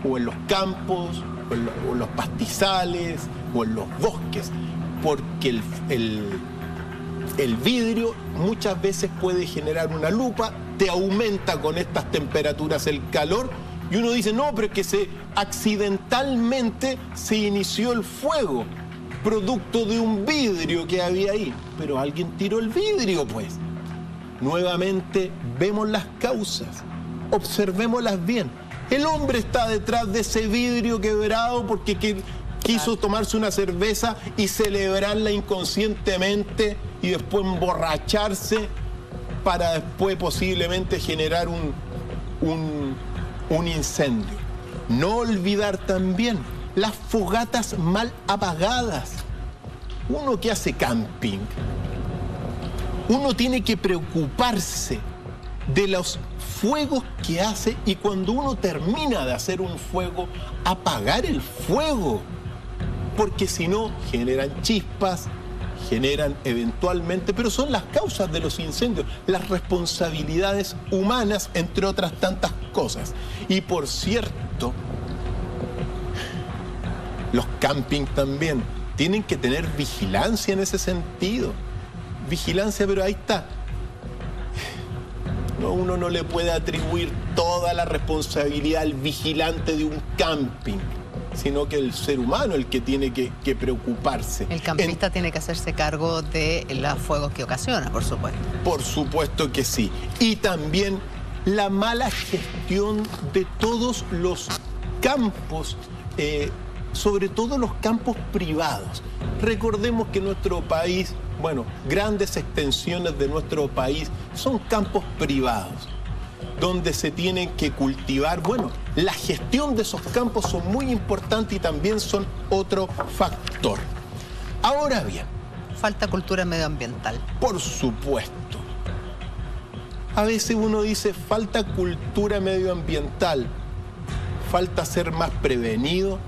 B: O en los campos, o en los pastizales, o en los bosques. Porque el vidrio muchas veces puede generar una lupa, te aumenta con estas temperaturas el calor Y uno dice, no, pero es que accidentalmente se inició el fuego, producto de un vidrio que había ahí. Pero alguien tiró el vidrio, pues. Nuevamente vemos las causas, observémoslas bien. El hombre está detrás de ese vidrio quebrado porque quiso tomarse una cerveza y celebrarla inconscientemente y después emborracharse para después posiblemente generar un incendio. No olvidar también las fogatas mal apagadas. Uno que hace camping, uno tiene que preocuparse de los fuegos que hace y cuando uno termina de hacer un fuego, apagar el fuego. Porque si no, generan chispas, generan eventualmente, pero son las causas de los incendios, las responsabilidades humanas, entre otras tantas cosas. Y por cierto, los camping también tienen que tener vigilancia en ese sentido. Vigilancia, pero ahí está. No, uno no le puede atribuir toda la responsabilidad al vigilante de un camping, sino que el ser humano el que tiene que preocuparse.
A: El campista tiene que hacerse cargo de los fuegos que ocasiona, por supuesto.
B: Por supuesto que sí. Y también la mala gestión de todos los campos, sobre todo los campos privados. Recordemos que nuestro país, bueno, grandes extensiones de nuestro país son campos privados, donde se tienen que cultivar. Bueno, la gestión de esos campos son muy importantes y también son otro factor. Ahora bien,
A: falta cultura medioambiental.
B: Por supuesto. A veces uno dice, falta cultura medioambiental, falta ser más prevenido,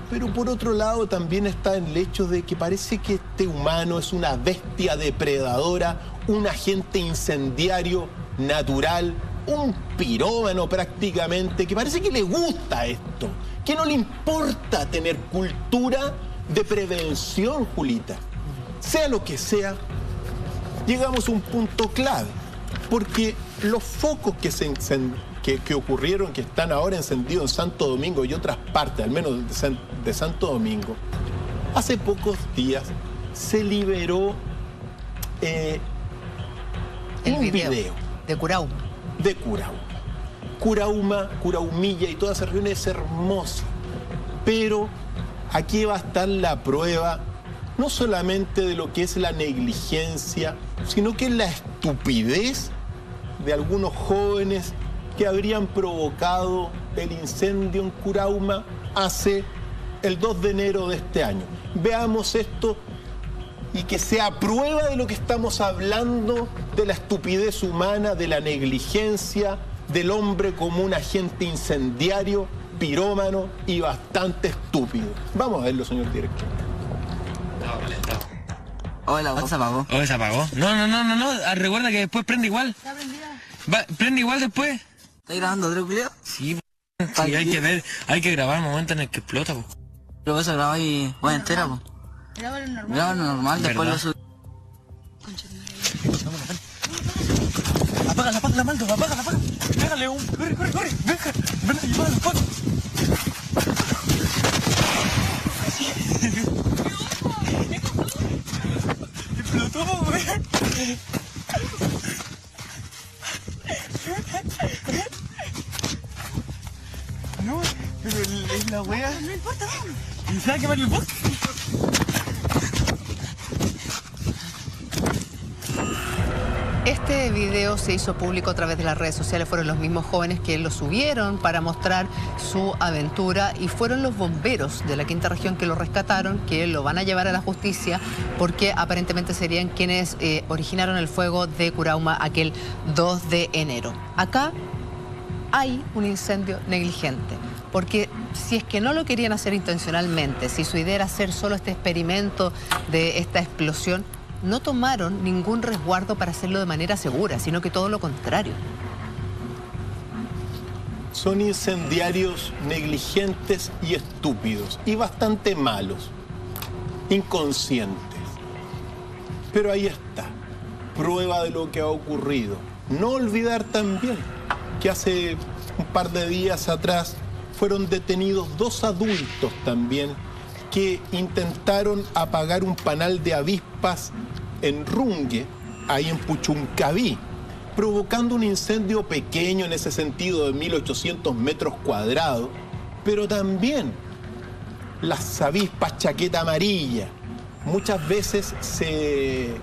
B: pero por otro lado también está el hecho de que parece que este humano es una bestia depredadora, un agente incendiario natural, un pirómano prácticamente, que parece que le gusta esto, que no le importa tener cultura de prevención, Julita. Sea lo que sea, llegamos a un punto clave, porque los focos que ocurrieron, que están ahora encendidos en Santo Domingo y otras partes, al menos de Santo Domingo, hace pocos días se liberó un video
A: de Curauma.
B: De Curauma, Curaumilla y toda esa región es hermosa. Pero aquí va a estar la prueba no solamente de lo que es la negligencia, sino que es la estupidez de algunos jóvenes que habrían provocado el incendio en Curauma hace el 2 de enero de este año. Veamos esto y que sea prueba de lo que estamos hablando, de la estupidez humana, de la negligencia, del hombre como un agente incendiario, pirómano y bastante estúpido. Vamos a verlo, señor director.
D: Hola, ¿se apagó?
E: ¿Oh, se apagó? No. Recuerda que después prende igual. ¿Está prendida? Prende igual después.
D: ¿Estás grabando otro culiao?
E: Sí, sí, hay que grabar el momento en el que explota, po.
D: Pero vas a grabar y bueno, entera, po.
F: Grábalo normal.
D: Grábalo normal, después lo subes.
E: Apágala, Maldo, apágala. Pégale corre. Ven a llevar a los pacos. Explotó, weón. No, pero es la wea.
F: No importa, vamos.
E: ¿Y sabes qué vale el bosque?
A: Este video se hizo público a través de las redes sociales. Fueron los mismos jóvenes que lo subieron para mostrar su aventura y fueron los bomberos de la quinta región que lo rescataron, que lo van a llevar a la justicia porque aparentemente serían quienes originaron el fuego de Curauma aquel 2 de enero. Acá hay un incendio negligente, porque si es que no lo querían hacer intencionalmente, si su idea era hacer solo este experimento de esta explosión, no tomaron ningún resguardo para hacerlo de manera segura, sino que todo lo contrario.
B: Son incendiarios negligentes y estúpidos y bastante malos, inconscientes. Pero ahí está, prueba de lo que ha ocurrido. No olvidar también que hace un par de días atrás, fueron detenidos 2 adultos también que intentaron apagar un panal de avispas en Rungue, ahí en Puchuncaví, provocando un incendio pequeño en ese sentido de 1.800 metros cuadrados, pero también las avispas chaqueta amarilla muchas veces se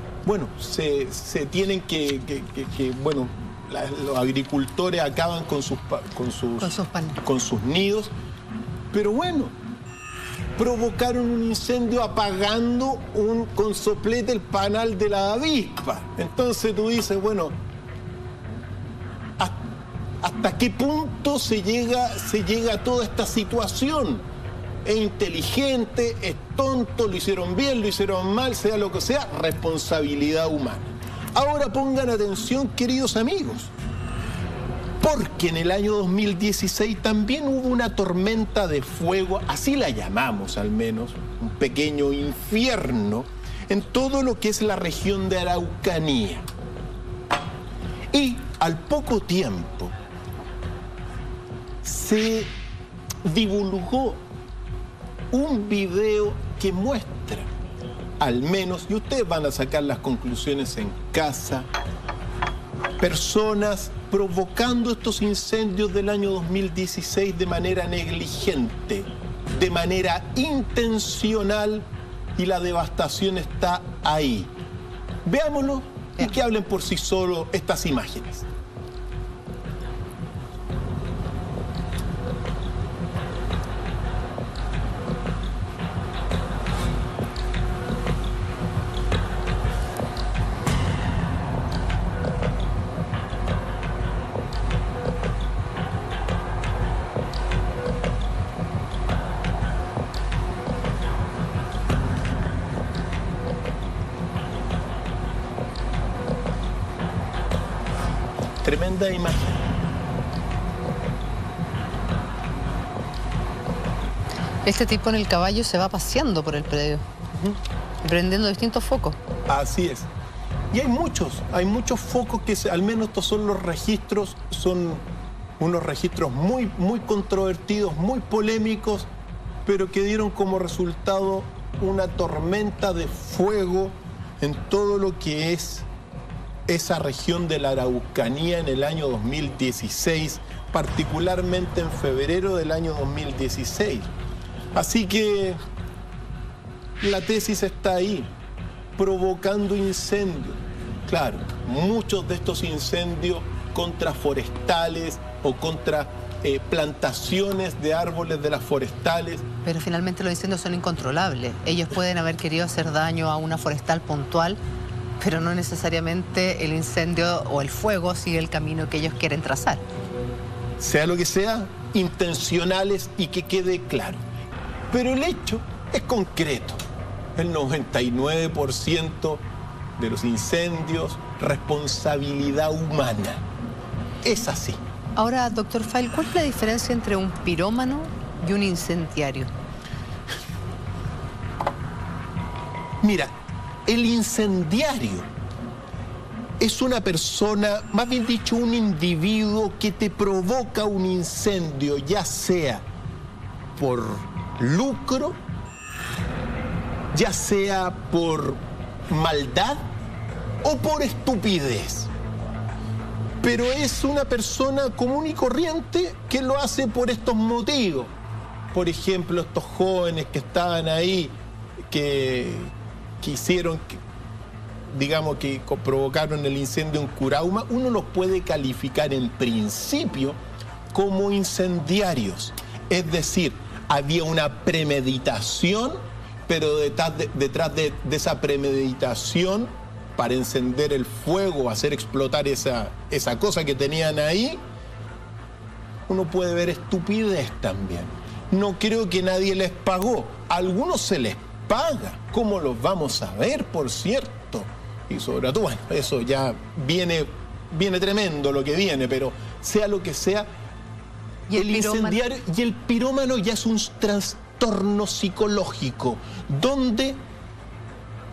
B: tienen los agricultores acaban con sus nidos, pero bueno, provocaron un incendio apagando con soplete el panal de la avispa. Entonces tú dices, bueno, ¿hasta qué punto se llega a toda esta situación? Es inteligente, es tonto, lo hicieron bien, lo hicieron mal, sea lo que sea, responsabilidad humana. Ahora pongan atención, queridos amigos, porque en el año 2016 también hubo una tormenta de fuego, así la llamamos al menos, un pequeño infierno, en todo lo que es la región de Araucanía. Y al poco tiempo se divulgó un video que muestra, al menos, y ustedes van a sacar las conclusiones en casa, personas provocando estos incendios del año 2016 de manera negligente, de manera intencional, y la devastación está ahí. Veámoslo y que hablen por sí solos estas imágenes. Tremenda imagen.
A: Este tipo en el caballo se va paseando por el predio, prendiendo distintos focos.
B: Así es. Y hay muchos focos que, al menos estos son los registros, son unos registros muy, muy controvertidos, muy polémicos, pero que dieron como resultado una tormenta de fuego en todo lo que es esa región de la Araucanía en el año 2016, particularmente en febrero del año 2016. Así que la tesis está ahí, provocando incendios. Claro, muchos de estos incendios contra forestales o contra plantaciones de árboles de las forestales.
A: Pero finalmente los incendios son incontrolables. Ellos pueden haber querido hacer daño a una forestal puntual, pero no necesariamente el incendio o el fuego sigue el camino que ellos quieren trazar.
B: Sea lo que sea, intencionales y que quede claro. Pero el hecho es concreto. El 99% de los incendios, responsabilidad humana. Es así.
A: Ahora, doctor File, ¿cuál es la diferencia entre un pirómano y un incendiario?
B: Mira, el incendiario es una persona, más bien dicho, un individuo que te provoca un incendio, ya sea por lucro, ya sea por maldad o por estupidez. Pero es una persona común y corriente que lo hace por estos motivos. Por ejemplo, estos jóvenes que estaban ahí, que hicieron, digamos, que provocaron el incendio en Curauma, uno los puede calificar en principio como incendiarios. Es decir, había una premeditación, pero detrás de esa premeditación, para encender el fuego, hacer explotar esa cosa que tenían ahí, uno puede ver estupidez también. No creo que nadie les pagó. A algunos se les paga. ¿Cómo los vamos a ver, por cierto? Y sobre todo, bueno, eso ya viene tremendo lo que viene, pero sea lo que sea, el incendiario y el pirómano ya es un trastorno psicológico, donde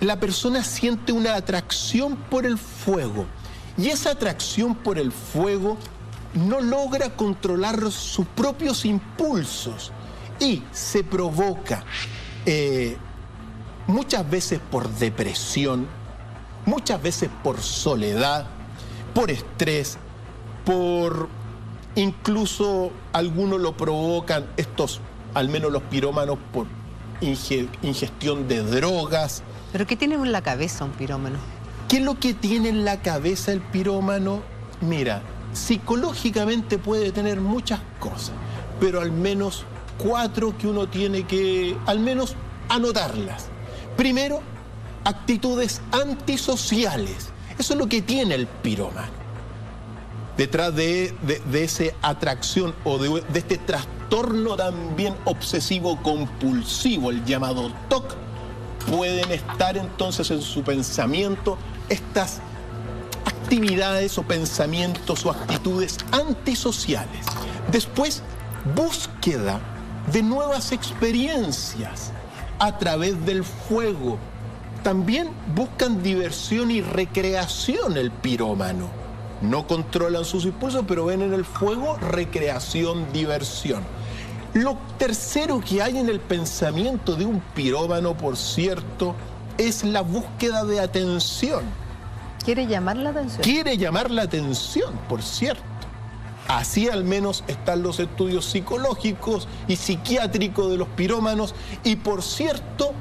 B: la persona siente una atracción por el fuego. Y esa atracción por el fuego no logra controlar sus propios impulsos y se provoca muchas veces por depresión, muchas veces por soledad, por estrés, por incluso algunos lo provocan, al menos los pirómanos, por ingestión de drogas.
A: ¿Pero qué tiene en la cabeza un pirómano?
B: ¿Qué es lo que tiene en la cabeza el pirómano? Mira, psicológicamente puede tener muchas cosas, pero al menos 4 que uno tiene que, al menos, anotarlas. Primero, actitudes antisociales. Eso es lo que tiene el pirómano. Detrás de esa atracción o de este trastorno también obsesivo-compulsivo, el llamado TOC, pueden estar entonces en su pensamiento estas actividades o pensamientos o actitudes antisociales. Después, búsqueda de nuevas experiencias a través del fuego. También buscan diversión y recreación el pirómano. No controlan sus impulsos, pero ven en el fuego recreación, diversión. Lo tercero que hay en el pensamiento de un pirómano, por cierto, es la búsqueda de atención.
A: ¿Quiere llamar la atención?
B: Quiere llamar la atención, por cierto. Así al menos están los estudios psicológicos y psiquiátricos de los pirómanos. Y por cierto,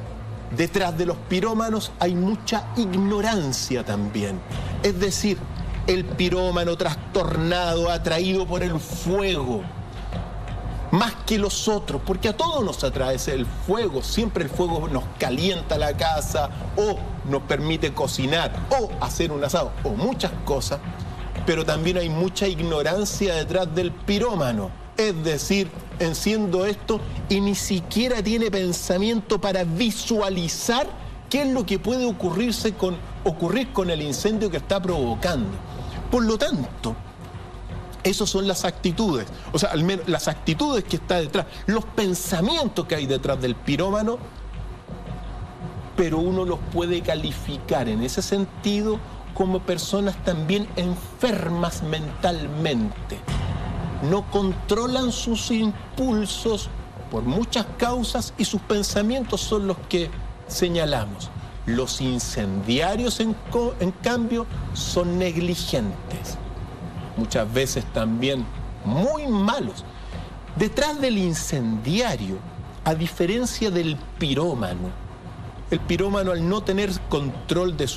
B: detrás de los pirómanos hay mucha ignorancia también. Es decir, el pirómano trastornado, atraído por el fuego, más que los otros, porque a todos nos atrae el fuego. Siempre el fuego nos calienta la casa, o nos permite cocinar, o hacer un asado, o muchas cosas. Pero también hay mucha ignorancia detrás del pirómano. Es decir, enciendo esto y ni siquiera tiene pensamiento para visualizar qué es lo que puede ocurrir con el incendio que está provocando. Por lo tanto, esas son las actitudes, o sea, al menos las actitudes que está detrás, los pensamientos que hay detrás del pirómano, pero uno los puede calificar en ese sentido como personas también enfermas mentalmente. No controlan sus impulsos por muchas causas y sus pensamientos son los que señalamos. Los incendiarios, en cambio, son negligentes. Muchas veces también muy malos. Detrás del incendiario, a diferencia del pirómano, el pirómano, al no tener control de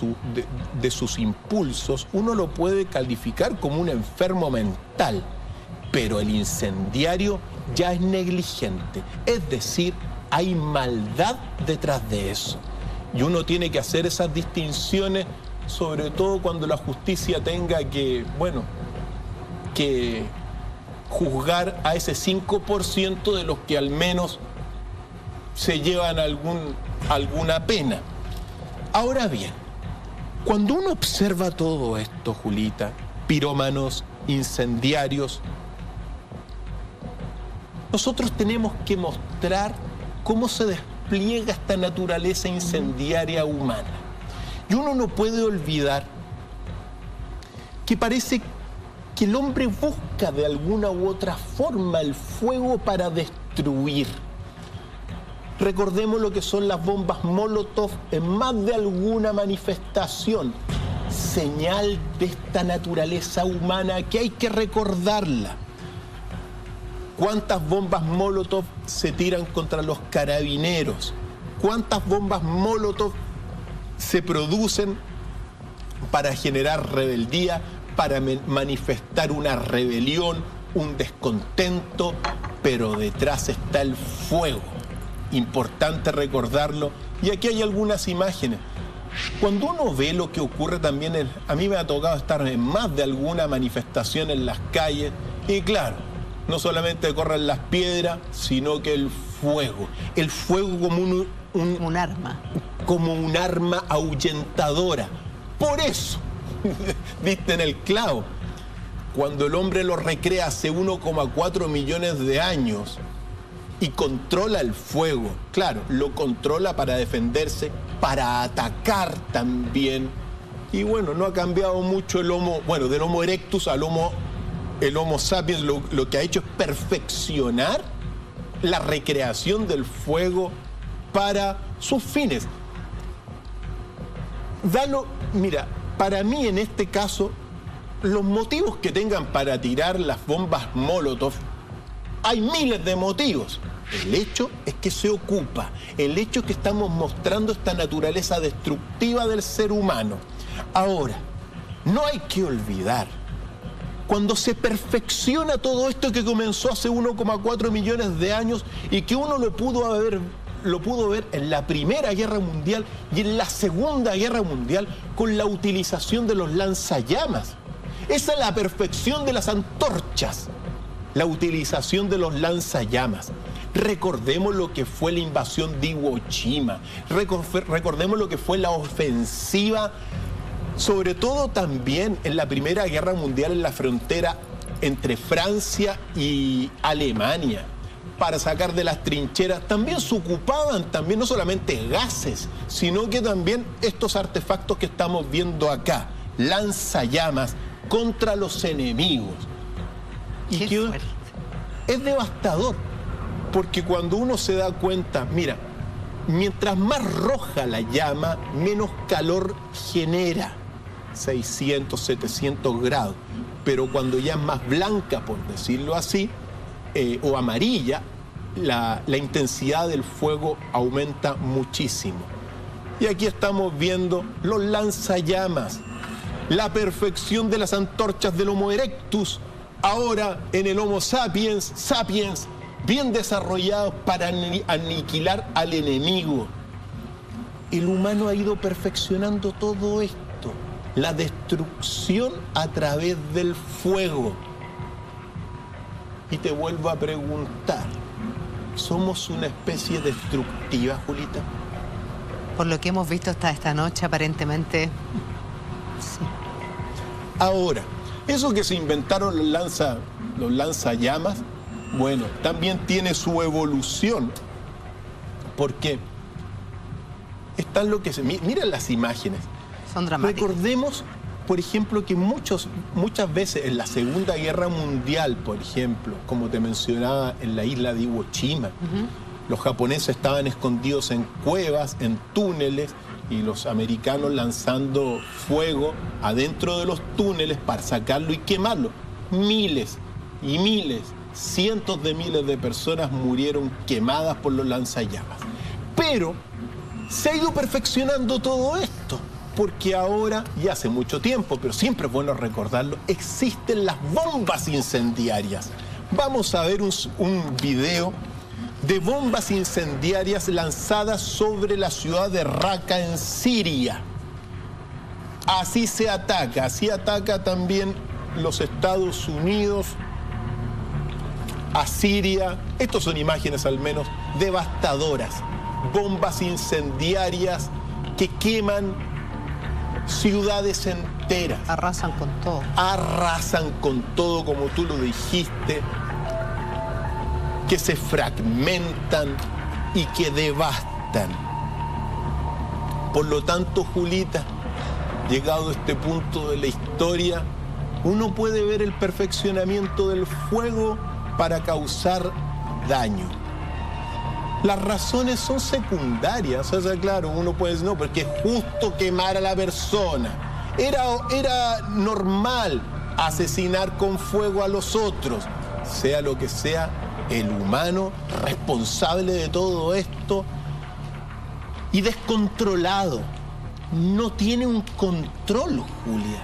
B: sus impulsos, uno lo puede calificar como un enfermo mental, pero el incendiario ya es negligente, es decir, hay maldad detrás de eso. Y uno tiene que hacer esas distinciones, sobre todo cuando la justicia tenga que juzgar a ese 5% de los que al menos se llevan alguna pena. Ahora bien, cuando uno observa todo esto, Julita, pirómanos, incendiarios, nosotros tenemos que mostrar cómo se despliega esta naturaleza incendiaria humana. Y uno no puede olvidar que parece que el hombre busca de alguna u otra forma el fuego para destruir. Recordemos lo que son las bombas Molotov en más de alguna manifestación, señal de esta naturaleza humana que hay que recordarla. ¿Cuántas bombas Molotov se tiran contra los carabineros? ¿Cuántas bombas Molotov se producen para generar rebeldía, para manifestar una rebelión, un descontento? Pero detrás está el fuego. Importante recordarlo. Y aquí hay algunas imágenes. Cuando uno ve lo que ocurre también, a mí me ha tocado estar en más de alguna manifestación en las calles, y claro, no solamente corren las piedras, sino que el fuego como
A: un arma.
B: Como un arma ahuyentadora. Por eso, viste en el clavo, cuando el hombre lo recrea hace 1,4 millones de años y controla el fuego, claro, lo controla para defenderse, para atacar también. Y bueno, no ha cambiado mucho del Homo erectus al Homo el Homo sapiens lo que ha hecho es perfeccionar la recreación del fuego para sus fines. Mira, para mí en este caso, los motivos que tengan para tirar las bombas Molotov, hay miles de motivos. El hecho es que se ocupa, el hecho es que estamos mostrando esta naturaleza destructiva del ser humano. Ahora, no hay que olvidar, cuando se perfecciona todo esto que comenzó hace 1,4 millones de años y que uno lo pudo ver en la Primera Guerra Mundial y en la Segunda Guerra Mundial con la utilización de los lanzallamas. Esa es la perfección de las antorchas, la utilización de los lanzallamas. Recordemos lo que fue la invasión de Iwo Jima, recordemos lo que fue la ofensiva, sobre todo también en la Primera Guerra Mundial en la frontera entre Francia y Alemania, para sacar de las trincheras. También se ocupaban no solamente gases, sino que también estos artefactos que estamos viendo acá, lanzallamas contra los enemigos. Y que es devastador, porque cuando uno se da cuenta, mira, mientras más roja la llama, menos calor genera, 600, 700 grados. Pero cuando ya es más blanca, por decirlo así, o amarilla, la intensidad del fuego aumenta muchísimo. Y aquí estamos viendo los lanzallamas, la perfección de las antorchas del Homo erectus, ahora en el Homo sapiens, bien desarrollados para aniquilar al enemigo. El humano ha ido perfeccionando todo esto, la destrucción a través del fuego. Y te vuelvo a preguntar, ¿somos una especie destructiva, Julita?
A: Por lo que hemos visto hasta esta noche, aparentemente, sí.
B: Ahora, eso que se inventaron los lanzallamas, bueno, también tiene su evolución, porque están lo que se... Miren las imágenes.
A: Son dramáticas.
B: Recordemos, por ejemplo, que muchas veces en la Segunda Guerra Mundial, por ejemplo, como te mencionaba, en la isla de Iwo Jima, los japoneses estaban escondidos en cuevas, en túneles, y los americanos lanzando fuego adentro de los túneles para sacarlo y quemarlo. Miles y miles, cientos de miles de personas murieron quemadas por los lanzallamas. Pero se ha ido perfeccionando todo esto, porque ahora, y hace mucho tiempo, pero siempre es bueno recordarlo, existen las bombas incendiarias. Vamos a ver un video de bombas incendiarias lanzadas sobre la ciudad de Raqqa en Siria. Así se ataca, así ataca también los Estados Unidos a Siria. Estas son imágenes al menos devastadoras. Bombas incendiarias que queman ciudades enteras.
A: Arrasan con todo.
B: Arrasan con todo, como tú lo dijiste, que se fragmentan y que devastan. Por lo tanto, Julita, llegado a este punto de la historia, uno puede ver el perfeccionamiento del fuego para causar daño. Las razones son secundarias, o sea, claro, uno puede decir, no, porque es justo quemar a la persona. Era normal asesinar con fuego a los otros, sea lo que sea. El humano responsable de todo esto y descontrolado. No tiene un control, Julia.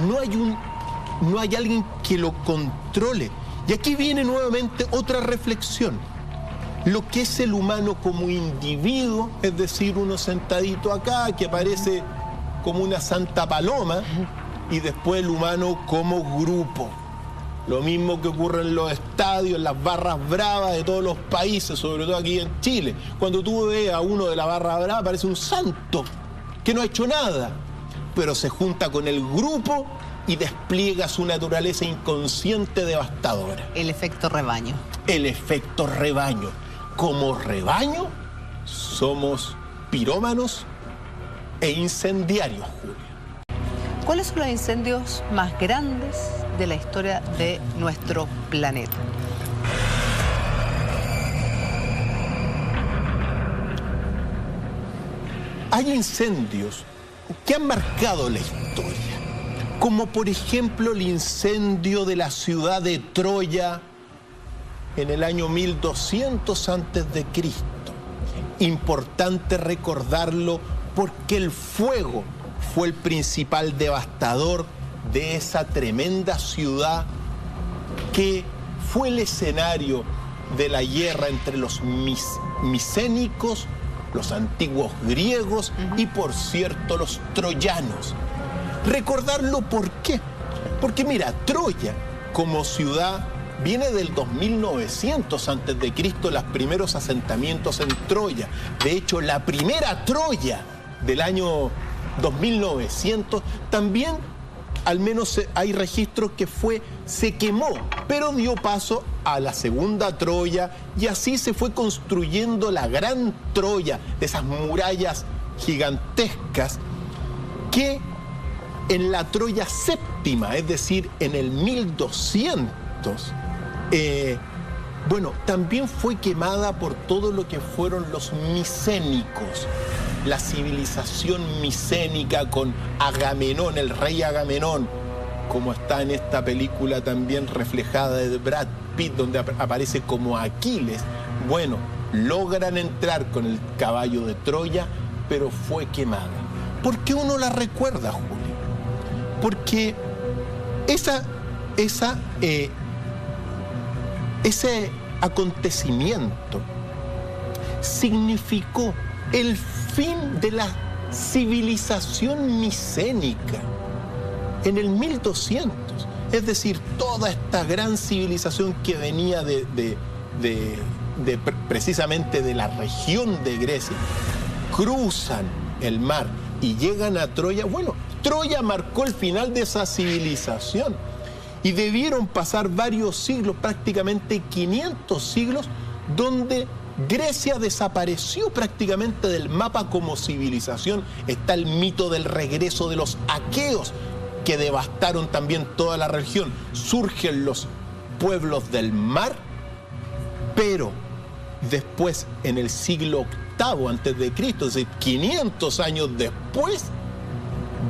B: No hay alguien que lo controle. Y aquí viene nuevamente otra reflexión. Lo que es el humano como individuo, es decir, uno sentadito acá que parece como una santa paloma, y después el humano como grupo. Lo mismo que ocurre en los estadios, en las barras bravas de todos los países, sobre todo aquí en Chile. Cuando tú ves a uno de la barra brava, parece un santo que no ha hecho nada, pero se junta con el grupo y despliega su naturaleza inconsciente devastadora.
A: El efecto rebaño.
B: El efecto rebaño. Como rebaño, somos pirómanos e incendiarios, Julia.
A: ¿Cuáles son los incendios más grandes de la historia de nuestro planeta?
B: Hay incendios que han marcado la historia, como por ejemplo el incendio de la ciudad de Troya en el año 1200 a.C. Importante recordarlo porque el fuego fue el principal devastador de esa tremenda ciudad que fue el escenario de la guerra entre los micénicos, los antiguos griegos y, por cierto, los troyanos. Recordarlo, ¿por qué? Porque mira, Troya como ciudad viene del 2900 a.C., los primeros asentamientos en Troya. De hecho, la primera Troya del año 2900 también, al menos hay registros que se quemó, pero dio paso a la segunda Troya y así se fue construyendo la gran Troya, de esas murallas gigantescas que en la Troya séptima, es decir, en el 1200, también fue quemada por todo lo que fueron los micénicos, la civilización micénica con Agamenón, el rey Agamenón, como está en esta película también reflejada de Brad Pitt, donde aparece como Aquiles. Bueno, logran entrar con el caballo de Troya, pero fue quemada. ¿Por qué uno la recuerda, Julio? Porque ese acontecimiento significó el fin de la civilización micénica en el 1200. Es decir, toda esta gran civilización que venía precisamente de la región de Grecia, cruzan el mar y llegan a Troya. Bueno, Troya marcó el final de esa civilización y debieron pasar varios siglos, prácticamente 500 siglos, donde Grecia desapareció prácticamente del mapa como civilización. Está el mito del regreso de los aqueos, que devastaron también toda la región. Surgen los pueblos del mar, pero después, en el siglo VIII antes de Cristo, es decir, 500 años después,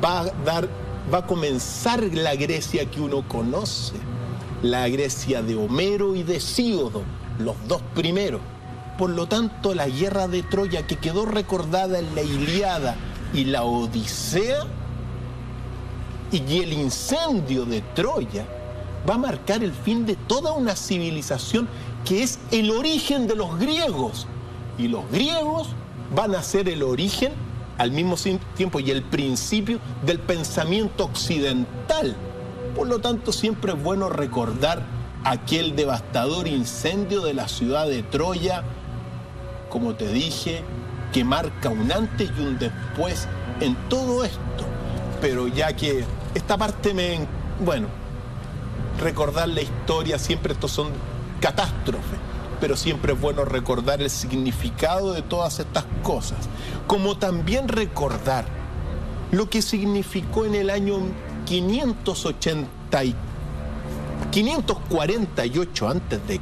B: va a comenzar la Grecia que uno conoce, la Grecia de Homero y de Hesíodo, los dos primeros. Por lo tanto, la guerra de Troya, que quedó recordada en la Ilíada y la Odisea, y el incendio de Troya, va a marcar el fin de toda una civilización que es el origen de los griegos. Y los griegos van a ser el origen, al mismo tiempo, y el principio del pensamiento occidental. Por lo tanto, siempre es bueno recordar aquel devastador incendio de la ciudad de Troya, como te dije, que marca un antes y un después en todo esto. Pero ya que esta parte recordar la historia, siempre estos son catástrofes, pero siempre es bueno recordar el significado de todas estas cosas. Como también recordar lo que significó en el año 548 a.C.,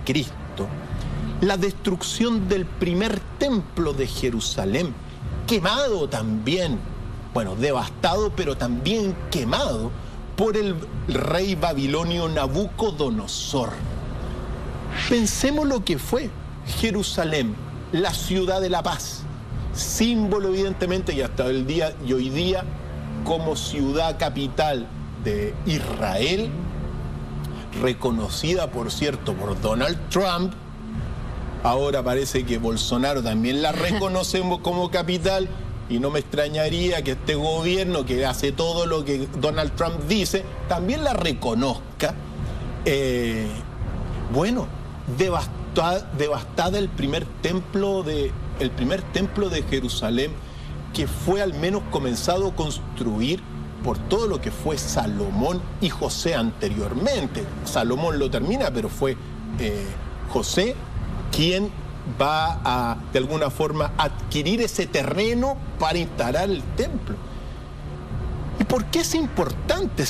B: la destrucción del primer templo de Jerusalén, quemado también, devastado, pero también quemado por el rey babilonio Nabucodonosor. Pensemos lo que fue Jerusalén, la ciudad de la paz, símbolo evidentemente y hasta el día y hoy día como ciudad capital de Israel, reconocida por cierto por Donald Trump. Ahora parece que Bolsonaro también la reconocemos como capital. Y no me extrañaría que este gobierno, que hace todo lo que Donald Trump dice, también la reconozca. Devastada el primer templo de Jerusalén, que fue al menos comenzado a construir por todo lo que fue Salomón y José anteriormente. Salomón lo termina, pero fue José quien va a, de alguna forma, adquirir ese terreno para instalar el templo. ¿Y por qué es importante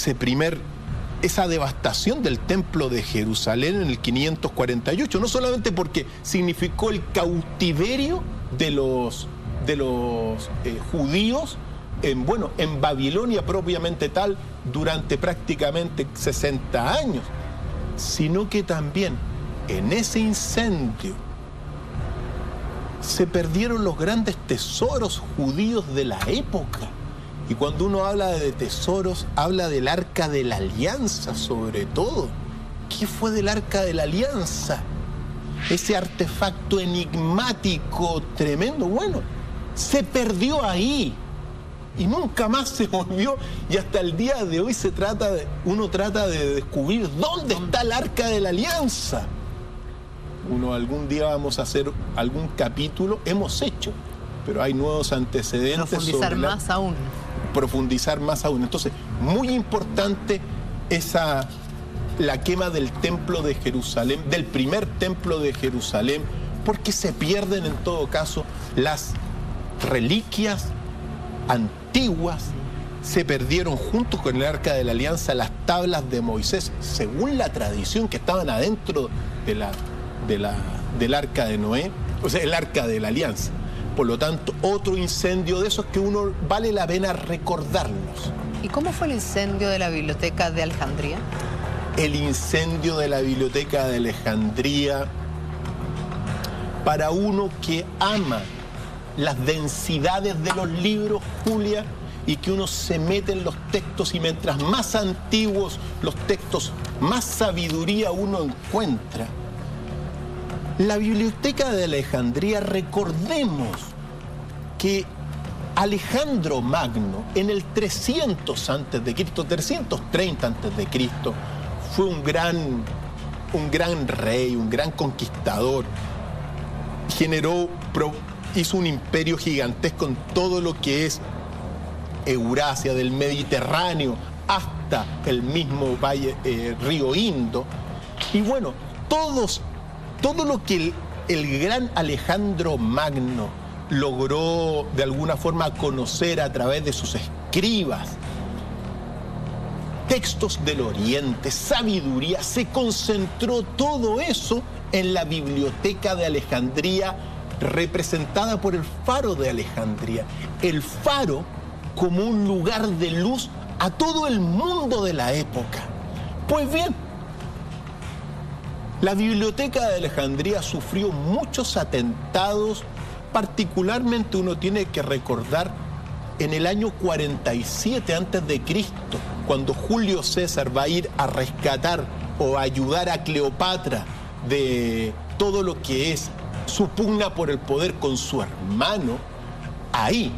B: esa devastación del templo de Jerusalén en el 548? No solamente porque significó el cautiverio de los judíos en Babilonia propiamente tal durante prácticamente 60 años, sino que también en ese incendio se perdieron los grandes tesoros judíos de la época. Y cuando uno habla de tesoros, habla del Arca de la Alianza sobre todo. ¿Qué fue del Arca de la Alianza? Ese artefacto enigmático, tremendo, bueno, se perdió ahí y nunca más se volvió, y hasta el día de hoy uno trata de descubrir dónde está el Arca de la Alianza. Algún día vamos a hacer algún capítulo, hemos hecho, pero hay nuevos antecedentes.
A: Profundizar más aún.
B: Profundizar más aún. Entonces, muy importante la quema del templo de Jerusalén, del primer templo de Jerusalén, porque se pierden en todo caso las reliquias antiguas, se perdieron junto con el Arca de la Alianza las tablas de Moisés, según la tradición que estaban adentro del Arca de Noé, o sea, el Arca de la Alianza. Por lo tanto, otro incendio de esos que vale la pena recordarlos.
A: ¿Y cómo fue el incendio de la Biblioteca de Alejandría?
B: El incendio de la Biblioteca de Alejandría, para uno que ama las densidades de los libros, Julia, y que uno se mete en los textos, y mientras más antiguos los textos, más sabiduría uno encuentra. La Biblioteca de Alejandría, recordemos que Alejandro Magno, en el 300 a.C., 330 a.C., fue un gran rey, un gran conquistador. Hizo un imperio gigantesco en todo lo que es Eurasia, del Mediterráneo hasta el mismo río Indo. Y bueno, todo lo que el gran Alejandro Magno logró de alguna forma conocer a través de sus escribas, textos del Oriente, sabiduría, se concentró todo eso en la Biblioteca de Alejandría, representada por el Faro de Alejandría. El Faro como un lugar de luz a todo el mundo de la época. Pues bien, la Biblioteca de Alejandría sufrió muchos atentados, particularmente uno tiene que recordar en el año 47 a.C., cuando Julio César va a ir a rescatar o a ayudar a Cleopatra de todo lo que es su pugna por el poder con su hermano. Ahí,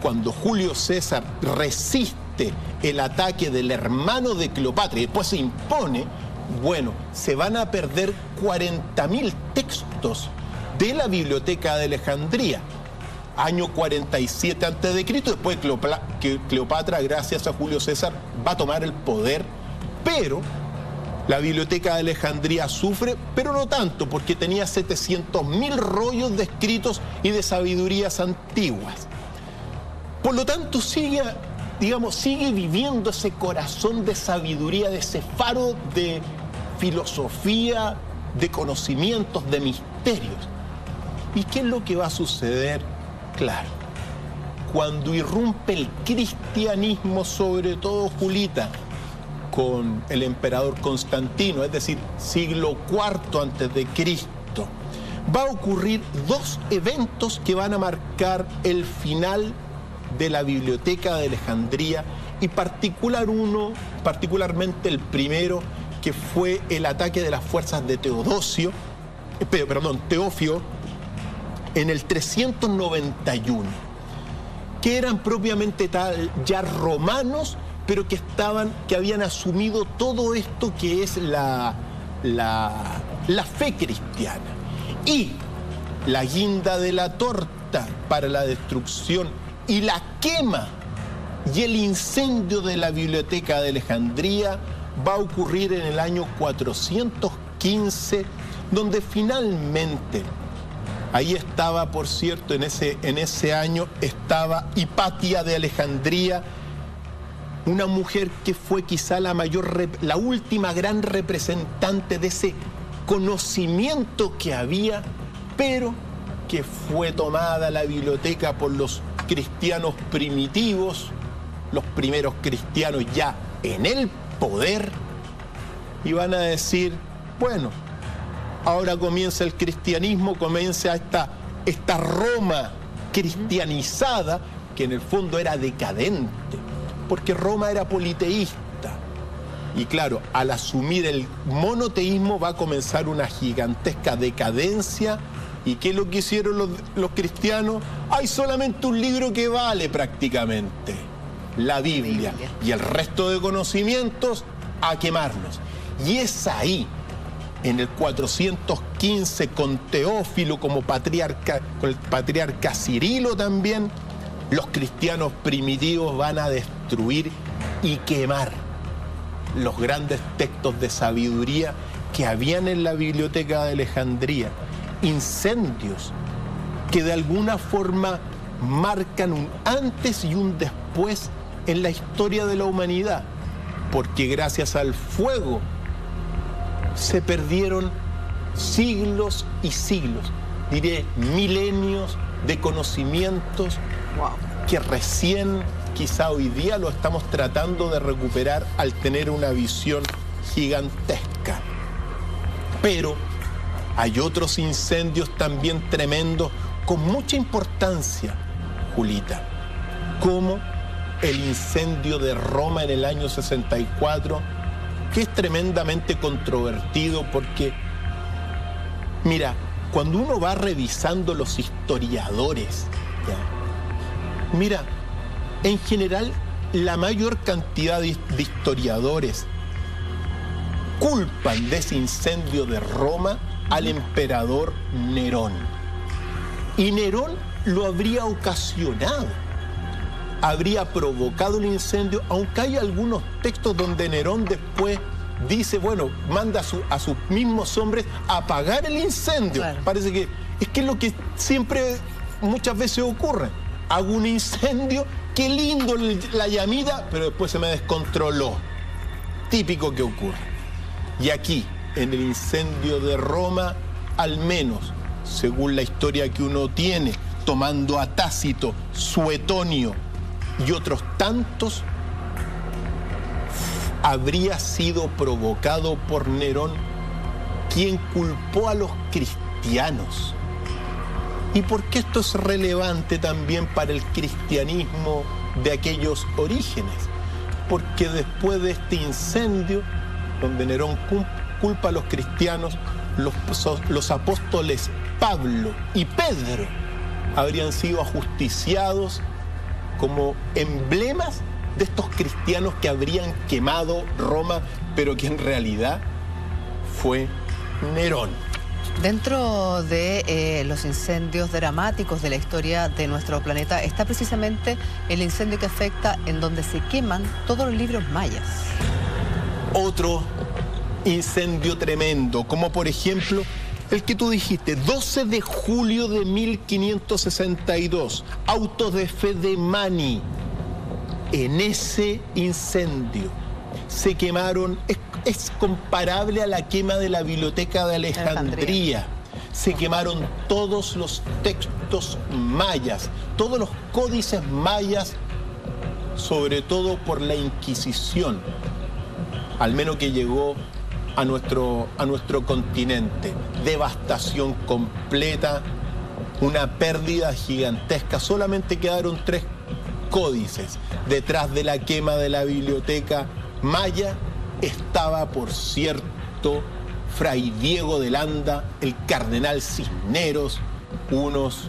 B: cuando Julio César resiste el ataque del hermano de Cleopatra y después se impone, bueno, se van a perder 40.000 textos de la Biblioteca de Alejandría. Año 47 a.C., después Cleopatra, gracias a Julio César, va a tomar el poder, pero la Biblioteca de Alejandría sufre, pero no tanto, porque tenía 700.000 rollos de escritos y de sabidurías antiguas. Por lo tanto, sigue viviendo ese corazón de sabiduría, de ese faro de filosofía, de conocimientos, de misterios. ¿Y qué es lo que va a suceder? Claro, cuando irrumpe el cristianismo, sobre todo, Julita, con el emperador Constantino, es decir, siglo IV a.C., va a ocurrir dos eventos que van a marcar el final de la Biblioteca de Alejandría, y particularmente el primero, que fue el ataque de las fuerzas de Teófilo en el 391, que eran propiamente tal ya romanos, pero que habían asumido todo esto que es la fe cristiana. Y la guinda de la torta para la destrucción y la quema y el incendio de la Biblioteca de Alejandría va a ocurrir en el año 415, donde finalmente, ahí estaba, por cierto, en ese año estaba Hipatia de Alejandría, una mujer que fue quizá la última gran representante de ese conocimiento que había, pero que fue tomada la biblioteca por los cristianos primitivos, los primeros cristianos ya en el poder, y van a decir, bueno, ahora comienza el cristianismo, comienza esta Roma cristianizada, que en el fondo era decadente, porque Roma era politeísta. Y claro, al asumir el monoteísmo va a comenzar una gigantesca decadencia. ¿Y qué es lo que hicieron los cristianos? Hay solamente un libro que vale prácticamente, la Biblia. Y el resto de conocimientos a quemarlos. Y es ahí, en el 415, con Teófilo como patriarca, con el patriarca Cirilo también, los cristianos primitivos van a destruir y quemar los grandes textos de sabiduría que habían en la biblioteca de Alejandría. Incendios que de alguna forma marcan un antes y un después en la historia de la humanidad, porque gracias al fuego se perdieron siglos y siglos, diré milenios de conocimientos que recién, quizá hoy día, lo estamos tratando de recuperar al tener una visión gigantesca. Pero hay otros incendios también tremendos, con mucha importancia, Julita, como el incendio de Roma en el año 64, que es tremendamente controvertido porque, mira, cuando uno va revisando los historiadores, ¿ya? Mira, en general, la mayor cantidad de historiadores culpan de ese incendio de Roma al emperador Nerón. Y Nerón lo habría ocasionado, habría provocado el incendio, aunque hay algunos textos donde Nerón después dice, bueno, manda a sus mismos hombres a apagar el incendio. Claro. Parece que es lo que siempre muchas veces ocurre. Hago un incendio, qué lindo la llamita, pero después se me descontroló. Típico que ocurre. Y aquí, en el incendio de Roma, al menos, según la historia que uno tiene, tomando a Tácito, Suetonio y otros tantos, habría sido provocado por Nerón, quien culpó a los cristianos. ¿Y por qué esto es relevante también para el cristianismo de aquellos orígenes? Porque después de este incendio, donde Nerón culpa a los cristianos, los apóstoles Pablo y Pedro habrían sido ajusticiados como emblemas de estos cristianos que habrían quemado Roma, pero que en realidad fue Nerón.
A: Dentro de los incendios dramáticos de la historia de nuestro planeta está precisamente el incendio que afecta en donde se queman todos los libros mayas.
B: Otro incendio tremendo, como por ejemplo el que tú dijiste, 12 de julio de 1562, autos de fe de Mani. En ese incendio se quemaron, es comparable a la quema de la biblioteca de Alejandría. Se quemaron todos los textos mayas, todos los códices mayas, sobre todo por la Inquisición, al menos que llegó a nuestro continente. Devastación completa, una pérdida gigantesca. Solamente quedaron 3 códices. Detrás de la quema de la biblioteca maya estaba, por cierto, Fray Diego de Landa, el cardenal Cisneros, unos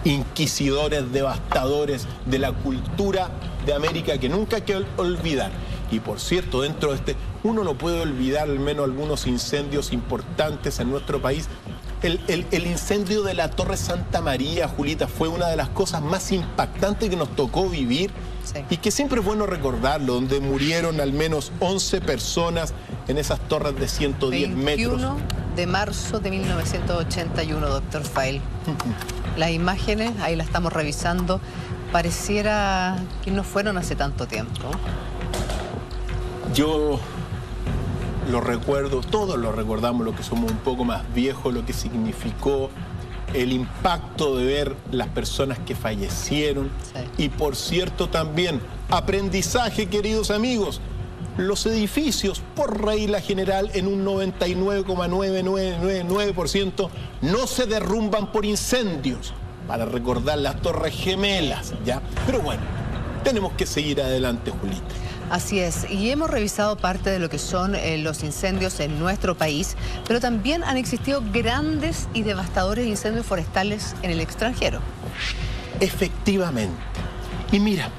B: inquisidores devastadores de la cultura de América que nunca hay que olvidar. Y por cierto, dentro de uno no puede olvidar al menos algunos incendios importantes en nuestro país. El incendio de la Torre Santa María, Julita, fue una de las cosas más impactantes que nos tocó vivir. Sí. Y que siempre es bueno recordarlo, donde murieron al menos 11 personas en esas torres de 110 metros.
A: 21 de marzo de 1981, doctor Fael. Las imágenes, ahí las estamos revisando, pareciera que no fueron hace tanto tiempo.
B: Yo lo recuerdo, todos lo recordamos, los que somos un poco más viejos, lo que significó el impacto de ver las personas que fallecieron.
A: Sí.
B: Y por cierto también, aprendizaje, queridos amigos, los edificios, por regla general, en un 99,9999% no se derrumban por incendios, para recordar las Torres Gemelas, ¿ya? Pero bueno, tenemos que seguir adelante, Julita.
A: Así es, y hemos revisado parte de lo que son los incendios en nuestro país, pero también han existido grandes y devastadores incendios forestales en el extranjero.
B: Efectivamente. Y mira,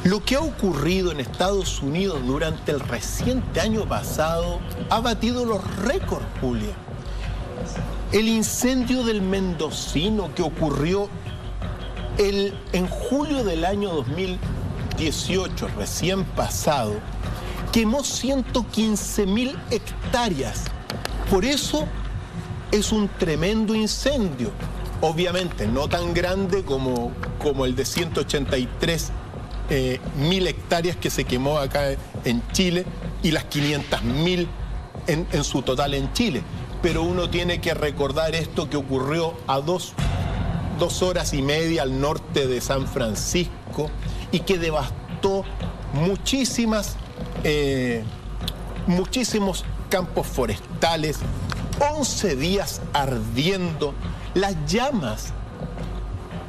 B: lo que ha ocurrido en Estados Unidos durante el reciente año pasado ha batido los récords, Julia. El incendio del Mendocino que ocurrió en julio del año 2018, recién pasado, quemó 115.000 hectáreas. Por eso es un tremendo incendio. Obviamente no tan grande como el de 183.000 hectáreas que se quemó acá en Chile y las 500.000 en su total en Chile. Pero uno tiene que recordar esto que ocurrió a dos horas y media al norte de San Francisco y que devastó muchísimos campos forestales, 11 días ardiendo. Las llamas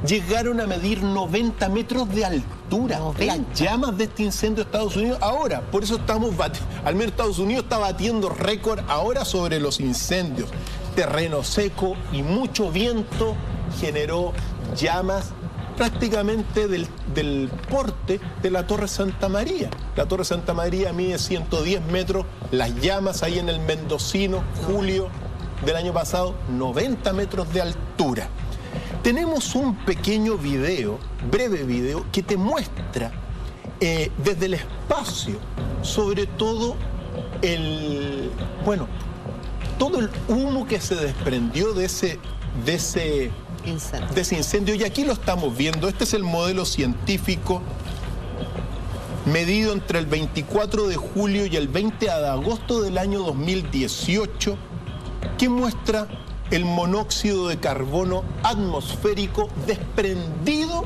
B: llegaron a medir 90 metros de altura. 90. Las llamas de este incendio de Estados Unidos. Ahora, por eso al menos Estados Unidos está batiendo récord ahora sobre los incendios. Terreno seco y mucho viento generó llamas prácticamente del porte de la Torre Santa María. La Torre Santa María mide 110 metros, las llamas ahí en el Mendocino, julio del año pasado, 90 metros de altura. Tenemos un pequeño video, breve video, que te muestra desde el espacio, sobre todo todo el humo que se desprendió de ese incendio. Y aquí lo estamos viendo. Este es el modelo científico medido entre el 24 de julio y el 20 de agosto del año 2018, que muestra el monóxido de carbono atmosférico desprendido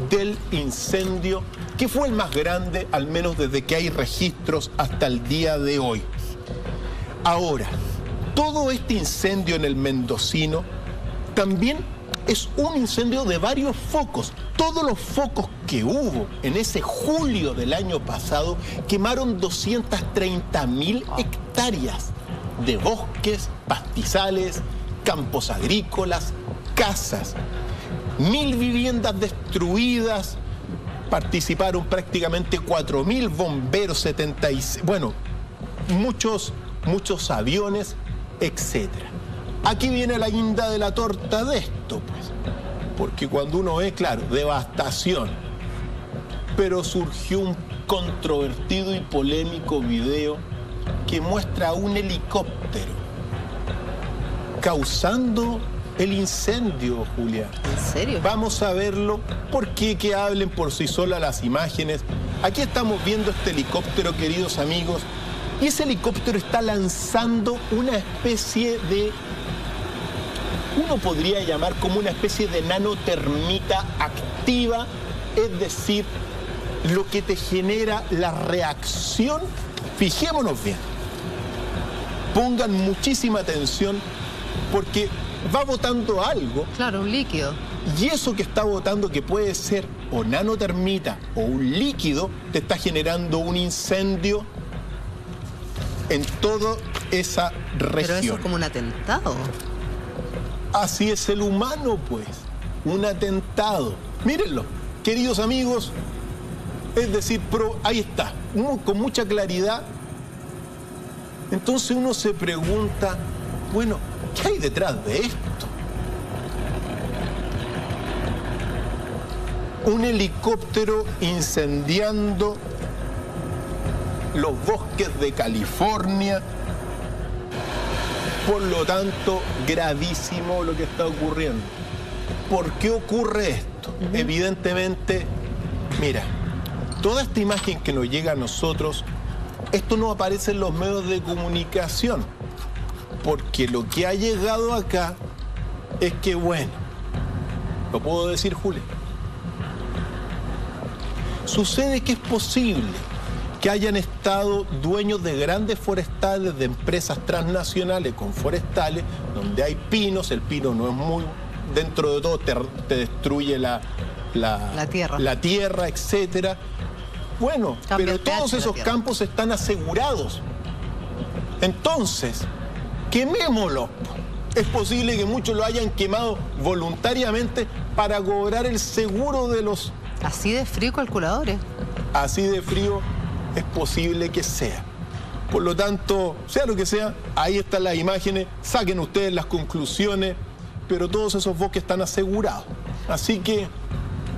B: del incendio, que fue el más grande, al menos desde que hay registros hasta el día de hoy. Ahora, todo este incendio en el Mendocino también es un incendio de varios focos. Todos los focos que hubo en ese julio del año pasado quemaron 230.000 hectáreas de bosques, pastizales, campos agrícolas, casas, 1.000 viviendas destruidas, participaron prácticamente 4.000 bomberos, 76, muchos aviones, etc. Aquí viene la guinda de la torta de esto, pues, porque cuando uno ve, claro, devastación, pero surgió un controvertido y polémico video que muestra a un helicóptero causando el incendio, Julia.
A: ¿En serio?
B: Vamos a verlo, porque que hablen por sí solas las imágenes. Aquí estamos viendo este helicóptero, queridos amigos, y ese helicóptero está lanzando una especie de, uno podría llamar como una especie de nanotermita activa, es decir, lo que te genera la reacción. Fijémonos bien, pongan muchísima atención, porque va botando algo.
A: Claro, un líquido.
B: Y eso que está botando, que puede ser o nanotermita o un líquido, te está generando un incendio en toda esa región.
A: Pero eso es como un atentado.
B: Así es el humano, pues. Un atentado. Mírenlo, queridos amigos. Es decir, ahí está, con mucha claridad. Entonces uno se pregunta, bueno, ¿qué hay detrás de esto? Un helicóptero incendiando los bosques de California. Por lo tanto, gravísimo lo que está ocurriendo. ¿Por qué ocurre esto? Evidentemente, mira, toda esta imagen que nos llega a nosotros, esto no aparece en los medios de comunicación, porque lo que ha llegado acá es que, bueno, ¿lo puedo decir, Julio? Sucede que es posible que hayan estado dueños de grandes forestales, de empresas transnacionales con forestales, donde hay pinos, el pino no es muy, dentro de todo te destruye la tierra, etcétera. Bueno, pero todos esos campos están asegurados. Entonces, quemémoslo. Es posible que muchos lo hayan quemado voluntariamente para cobrar el seguro de los...
A: Así de frío, calculadores.
B: Así de frío es posible que sea. Por lo tanto, sea lo que sea, ahí están las imágenes, saquen ustedes las conclusiones, pero todos esos bosques están asegurados. Así que...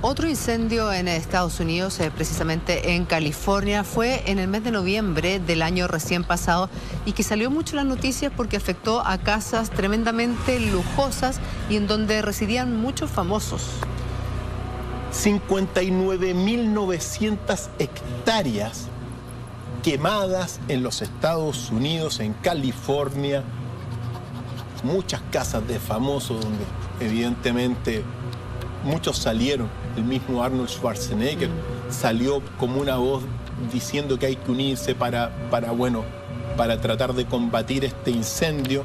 A: Otro incendio en Estados Unidos, precisamente en California, fue en el mes de noviembre del año recién pasado y que salió mucho en las noticias porque afectó a casas tremendamente lujosas y en donde residían muchos famosos.
B: 59.900 hectáreas quemadas en los Estados Unidos, en California. Muchas casas de famosos donde evidentemente muchos salieron. El mismo Arnold Schwarzenegger salió como una voz diciendo que hay que unirse para tratar de combatir este incendio,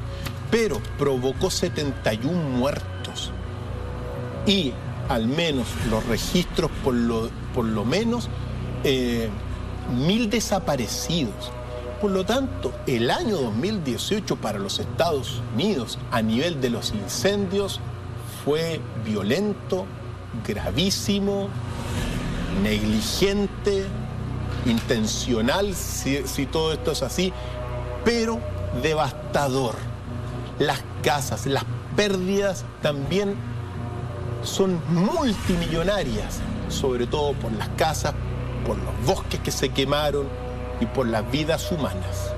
B: pero provocó 71 muertos y al menos los registros por lo menos 1.000 desaparecidos. Por lo tanto, el año 2018 para los Estados Unidos a nivel de los incendios fue violento, gravísimo, negligente, intencional, si todo esto es así, pero devastador. Las casas, las pérdidas también son multimillonarias, sobre todo por las casas, por los bosques que se quemaron y por las vidas humanas.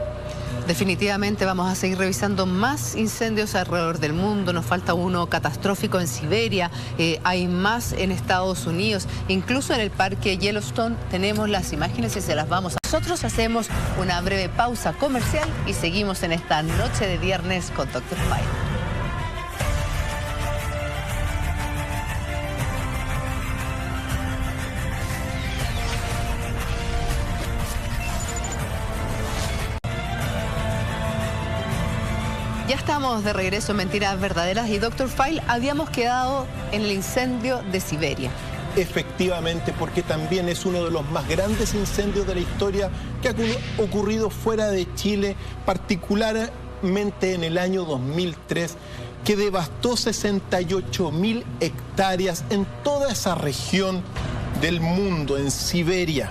A: Definitivamente vamos a seguir revisando más incendios alrededor del mundo. Nos falta uno catastrófico en Siberia, hay más en Estados Unidos, incluso en el parque Yellowstone tenemos las imágenes y se las vamos a... Nosotros hacemos una breve pausa comercial y seguimos en esta noche de viernes con Dr. File. Ya estamos de regreso en Mentiras Verdaderas y Dr. File, habíamos quedado en el incendio de Siberia.
B: Efectivamente, porque también es uno de los más grandes incendios de la historia que ha ocurrido fuera de Chile, particularmente en el año 2003, que devastó 68.000 hectáreas en toda esa región del mundo, en Siberia.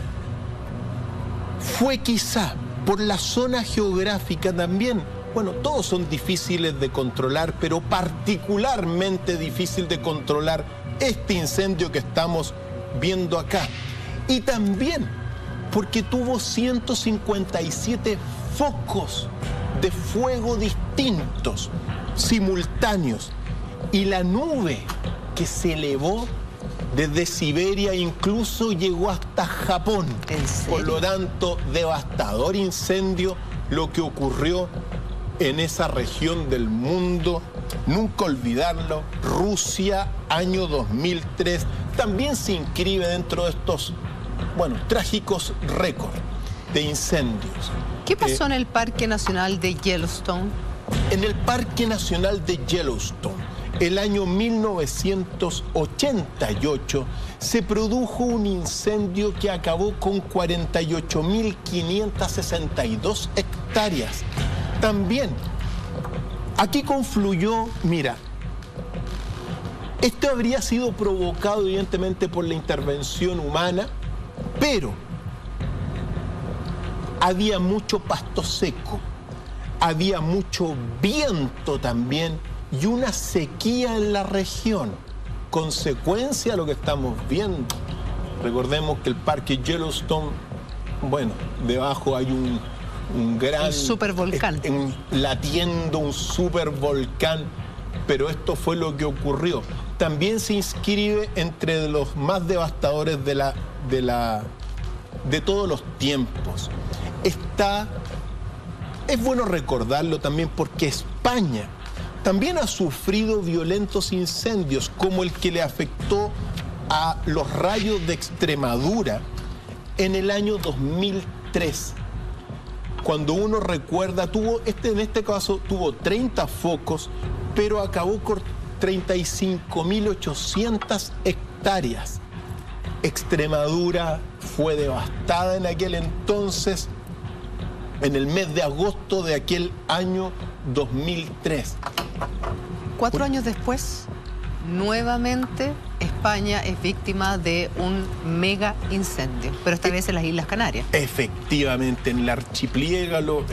B: Fue quizá por la zona geográfica también. Bueno, todos son difíciles de controlar, pero particularmente difícil de controlar este incendio que estamos viendo acá. Y también porque tuvo 157 focos de fuego distintos, simultáneos. Y la nube que se elevó desde Siberia incluso llegó hasta Japón.
A: ¿En serio?
B: Por lo tanto, devastador incendio lo que ocurrió en esa región del mundo. Nunca olvidarlo, Rusia, año 2003, también se inscribe dentro de estos, trágicos récords de incendios.
A: ¿Qué pasó en el Parque Nacional de Yellowstone?
B: En el Parque Nacional de Yellowstone, el año 1988, se produjo un incendio que acabó con 48.562 hectáreas. También, aquí confluyó, mira, esto habría sido provocado evidentemente por la intervención humana, pero había mucho pasto seco, había mucho viento también y una sequía en la región, consecuencia de lo que estamos viendo. Recordemos que el parque Yellowstone, debajo hay un gran...
A: Un supervolcán.
B: Latiendo un supervolcán, pero esto fue lo que ocurrió. también se inscribe entre los más devastadores de todos los tiempos. Es bueno recordarlo también porque España también ha sufrido violentos incendios, como el que le afectó a los Rayos de Extremadura en el año 2003. Cuando uno recuerda, en este caso tuvo 30 focos, pero acabó con 35.800 hectáreas. Extremadura fue devastada en aquel entonces, en el mes de agosto de aquel año 2003.
A: 4 años después, nuevamente España es víctima de un mega incendio, pero esta vez en las Islas Canarias.
B: Efectivamente, en el archipiélago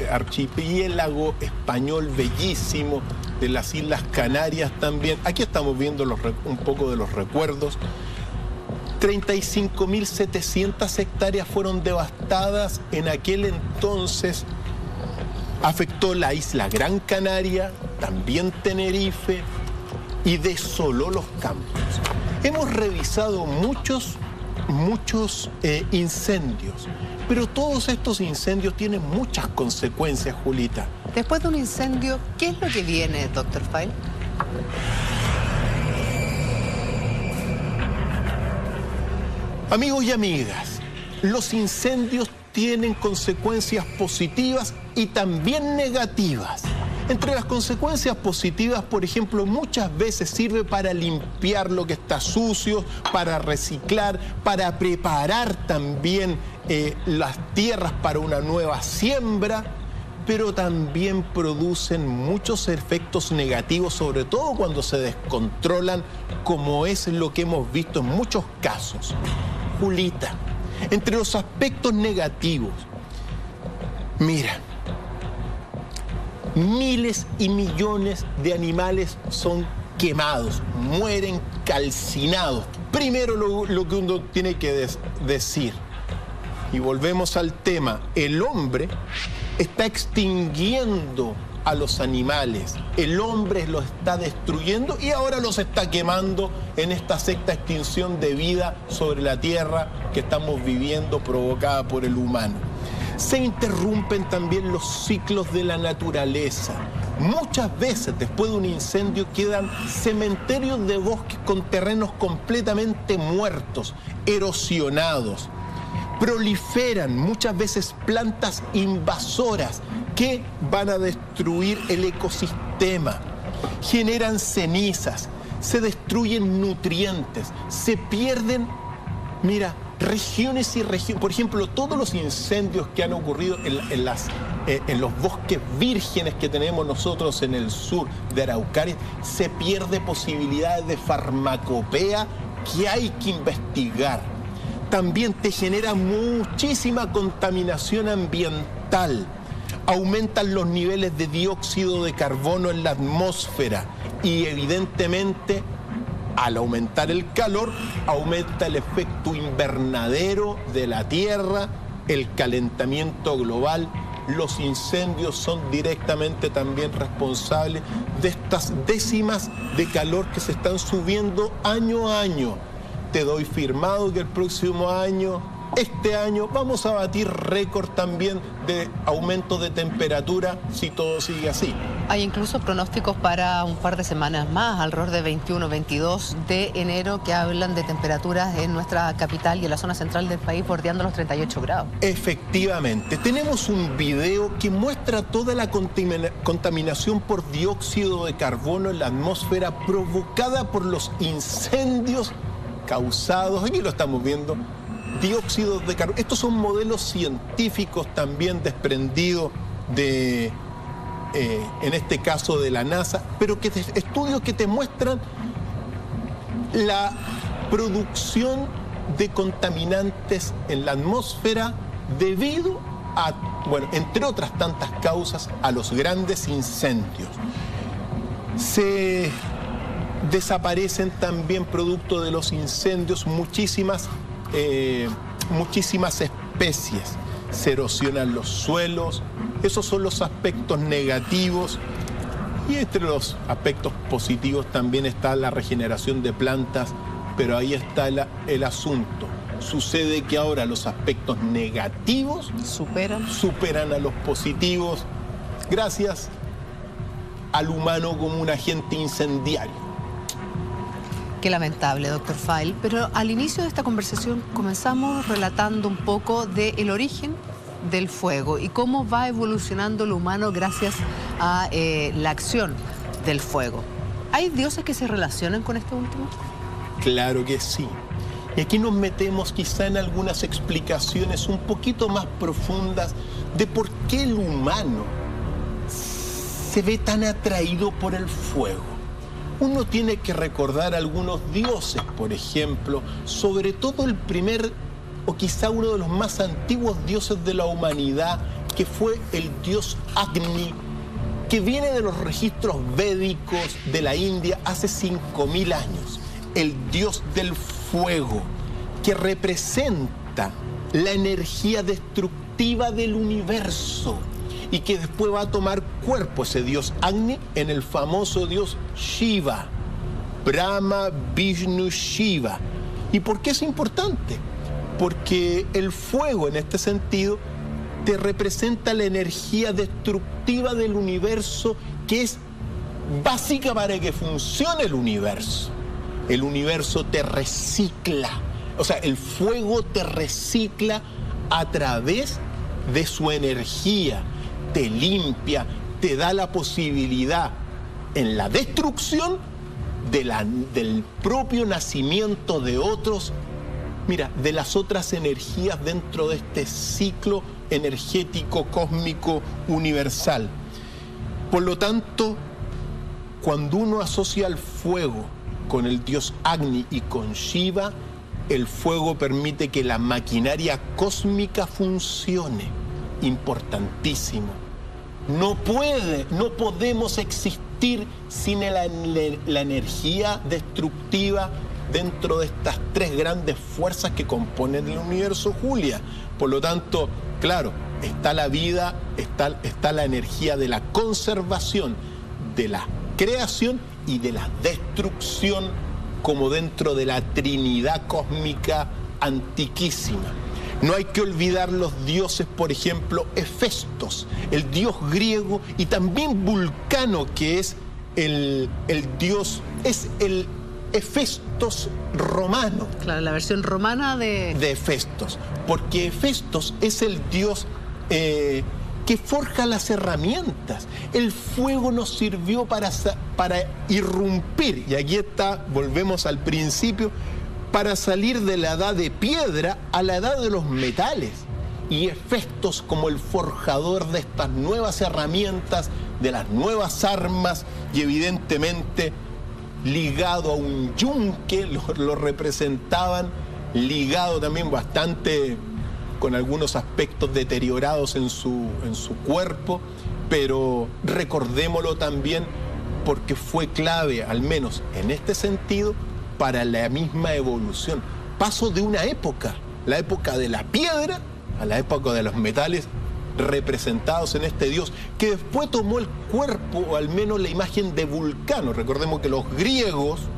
B: español bellísimo de las Islas Canarias también. Aquí estamos viendo un poco de los recuerdos. 35.700 hectáreas fueron devastadas en aquel entonces. Afectó la isla Gran Canaria, también Tenerife, y desoló los campos. Hemos revisado muchos incendios, pero todos estos incendios tienen muchas consecuencias, Julita.
A: Después de un incendio, ¿qué es lo que viene, Dr. File?
B: Amigos y amigas, los incendios tienen consecuencias positivas y también negativas. Entre las consecuencias positivas, por ejemplo, muchas veces sirve para limpiar lo que está sucio, para reciclar, para preparar también las tierras para una nueva siembra, pero también producen muchos efectos negativos, sobre todo cuando se descontrolan, como es lo que hemos visto en muchos casos. Julita, entre los aspectos negativos, mira, miles y millones de animales son quemados, mueren calcinados. Primero lo que uno tiene que decir, y volvemos al tema, el hombre está extinguiendo a los animales, el hombre los está destruyendo y ahora los está quemando en esta sexta extinción de vida sobre la tierra que estamos viviendo, provocada por el humano. Se interrumpen también los ciclos de la naturaleza. Muchas veces después de un incendio quedan cementerios de bosques con terrenos completamente muertos, erosionados. Proliferan muchas veces plantas invasoras que van a destruir el ecosistema. Generan cenizas, se destruyen nutrientes, se pierden, mira, regiones y regiones. Por ejemplo, todos los incendios que han ocurrido en los bosques vírgenes que tenemos nosotros en el sur de Araucaria, se pierde posibilidades de farmacopea que hay que investigar. También te genera muchísima contaminación ambiental. Aumentan los niveles de dióxido de carbono en la atmósfera y evidentemente al aumentar el calor, aumenta el efecto invernadero de la Tierra, el calentamiento global. Los incendios son directamente también responsables de estas décimas de calor que se están subiendo año a año. Te doy firmado que el próximo año, este año, vamos a batir récord también de aumento de temperatura si todo sigue así.
A: Hay incluso pronósticos para un par de semanas más, alrededor de 21, 22 de enero, que hablan de temperaturas en nuestra capital y en la zona central del país bordeando los 38 grados.
B: Efectivamente. Tenemos un video que muestra toda la contaminación por dióxido de carbono en la atmósfera provocada por los incendios causados, aquí lo estamos viendo, dióxido de carbono. Estos son modelos científicos también desprendidos de... en este caso de la NASA, pero estudios que te muestran la producción de contaminantes en la atmósfera debido a, bueno, entre otras tantas causas, a los grandes incendios. Se desaparecen también producto de los incendios muchísimas especies. Se erosionan los suelos. Esos son los aspectos negativos. Y entre los aspectos positivos también está la regeneración de plantas, pero ahí está el asunto. Sucede que ahora los aspectos negativos superan a los positivos gracias al humano como un agente incendiario.
A: Qué lamentable, doctor File. Pero al inicio de esta conversación comenzamos relatando un poco del origen del fuego y cómo va evolucionando lo humano gracias a la acción del fuego. ¿Hay dioses que se relacionan con este último?
B: Claro que sí. Y aquí nos metemos quizá en algunas explicaciones un poquito más profundas de por qué el humano se ve tan atraído por el fuego. Uno tiene que recordar algunos dioses, por ejemplo, sobre todo el primer o quizá uno de los más antiguos dioses de la humanidad, que fue el dios Agni, que viene de los registros védicos de la India hace 5000 años. El dios del fuego, que representa la energía destructiva del universo y que después va a tomar cuerpo ese dios Agni en el famoso dios Shiva, Brahma, Vishnu, Shiva. ¿Y por qué es importante? Porque el fuego en este sentido te representa la energía destructiva del universo, que es básica para que funcione el universo. El universo te recicla, o sea, el fuego te recicla a través de su energía, te limpia, te da la posibilidad en la destrucción del propio nacimiento de otros, mira, de las otras energías dentro de este ciclo energético, cósmico, universal. Por lo tanto, cuando uno asocia el fuego con el dios Agni y con Shiva, el fuego permite que la maquinaria cósmica funcione. Importantísimo. No podemos existir sin la energía destructiva dentro de estas tres grandes fuerzas que componen el universo, Julia. Por lo tanto, claro, está la vida, está la energía de la conservación, de la creación y de la destrucción, como dentro de la Trinidad cósmica antiquísima. No hay que olvidar los dioses, por ejemplo, Hefestos, el dios griego, y también Vulcano, que es el dios, es el Hefestos romano.
A: Claro, la versión romana de
B: Hefestos, porque Hefestos es el dios que forja las herramientas. El fuego nos sirvió para irrumpir, y aquí está, volvemos al principio, para salir de la edad de piedra a la edad de los metales. Y Hefestos, como el forjador de estas nuevas herramientas, de las nuevas armas, y evidentemente ligado a un yunque, lo representaban, ligado también bastante con algunos aspectos deteriorados en su cuerpo, pero recordémoslo también porque fue clave, al menos en este sentido, para la misma evolución. Paso de una época, la época de la piedra, a la época de los metales, representados en este dios, que después tomó el cuerpo, o al menos la imagen de Vulcano. Recordemos que los griegos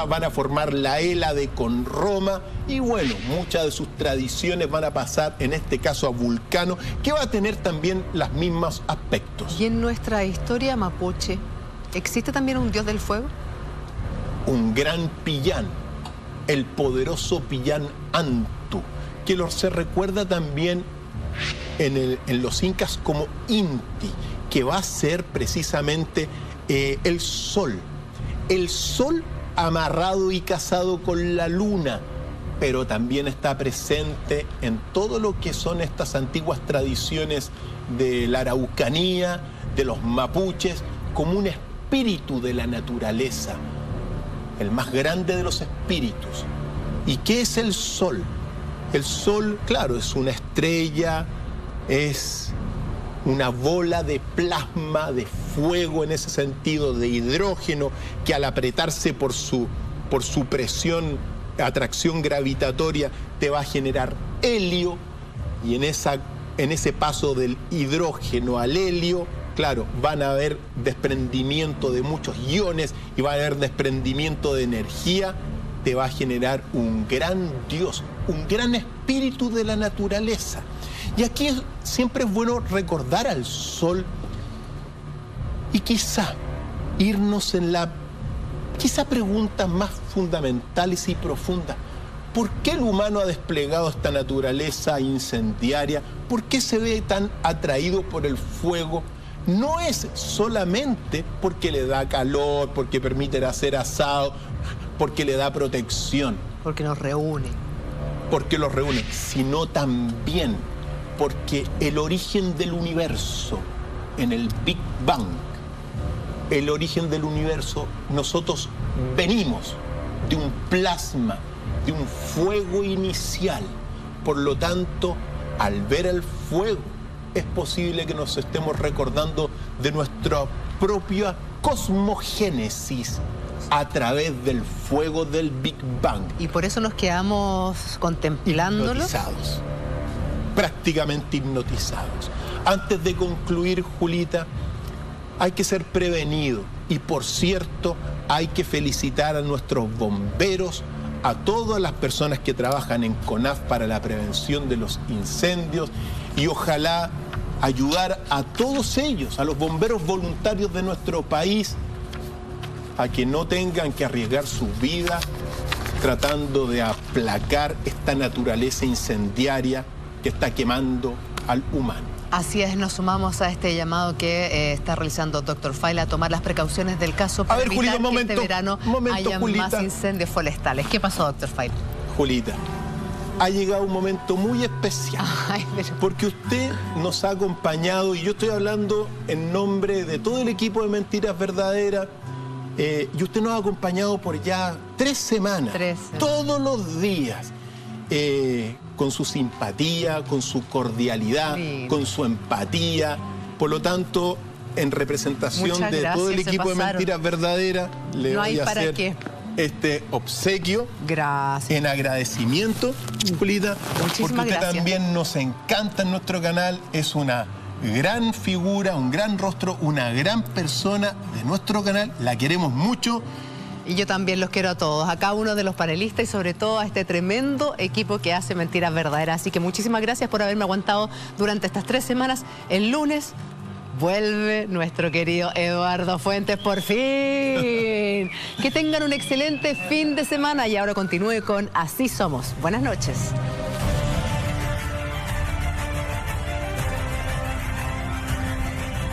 B: van a formar la Hélade con Roma, y bueno, muchas de sus tradiciones van a pasar, en este caso, a Vulcano, que va a tener también los mismos aspectos.
A: ¿Y en nuestra historia mapuche existe también un dios del fuego?
B: Un gran Pillán, el poderoso Pillán Antu, que se recuerda también en los incas como Inti, que va a ser precisamente el sol. El sol amarrado y casado con la luna, pero también está presente en todo lo que son estas antiguas tradiciones de la Araucanía, de los mapuches, como un espíritu de la naturaleza, el más grande de los espíritus. ¿Y qué es el sol? El sol, claro, es una estrella, es una bola de plasma, de fuego en ese sentido, de hidrógeno, que al apretarse por su presión, atracción gravitatoria, te va a generar helio, y en esa en ese paso del hidrógeno al helio, claro, van a haber desprendimiento de muchos iones y va a haber desprendimiento de energía, te va a generar un gran Dios, un gran espíritu de la naturaleza. Y aquí siempre es bueno recordar al sol y quizá irnos en la preguntas más fundamentales y profundas. ¿Por qué el humano ha desplegado esta naturaleza incendiaria? ¿Por qué se ve tan atraído por el fuego? No es solamente porque le da calor, porque permite hacer asado, porque le da protección.
A: Porque nos reúne.
B: Porque los reúne, sino también porque el origen del universo, en el Big Bang, el origen del universo, nosotros venimos de un plasma, de un fuego inicial. Por lo tanto, al ver el fuego, es posible que nos estemos recordando de nuestra propia cosmogénesis a través del fuego del Big Bang.
A: Y por eso nos quedamos contemplándolo.
B: Hipnotizados, prácticamente hipnotizados. Antes de concluir, Julita, hay que ser prevenido. Y por cierto, hay que felicitar a nuestros bomberos, a todas las personas que trabajan en CONAF para la prevención de los incendios y ojalá ayudar a todos ellos, a los bomberos voluntarios de nuestro país, a que no tengan que arriesgar su vida tratando de aplacar esta naturaleza incendiaria que está quemando al humano.
A: Así es, nos sumamos a este llamado que está realizando Dr. Fayla a tomar las precauciones del caso para evitar que este verano haya más incendios forestales. ¿Qué pasó, Dr. Fayla?
B: Julita, ha llegado un momento muy especial. Porque usted nos ha acompañado, y yo estoy hablando en nombre de todo el equipo de Mentiras Verdaderas, y usted nos ha acompañado por ya 3 semanas, todos los días. Con su simpatía, con su cordialidad, con su empatía. Por lo tanto, en representación de todo el equipo de Mentiras Verdaderas, le voy a hacer este obsequio.
A: Gracias.
B: En agradecimiento, Julita, porque usted también nos encanta en nuestro canal. Es una gran figura, un gran rostro, una gran persona de nuestro canal. La queremos mucho.
A: Y yo también los quiero a todos, a cada uno de los panelistas y sobre todo a este tremendo equipo que hace Mentiras Verdaderas. Así que muchísimas gracias por haberme aguantado durante estas 3 semanas. El lunes vuelve nuestro querido Eduardo Fuentes, por fin. Que tengan un excelente fin de semana y ahora continúe con Así Somos. Buenas noches.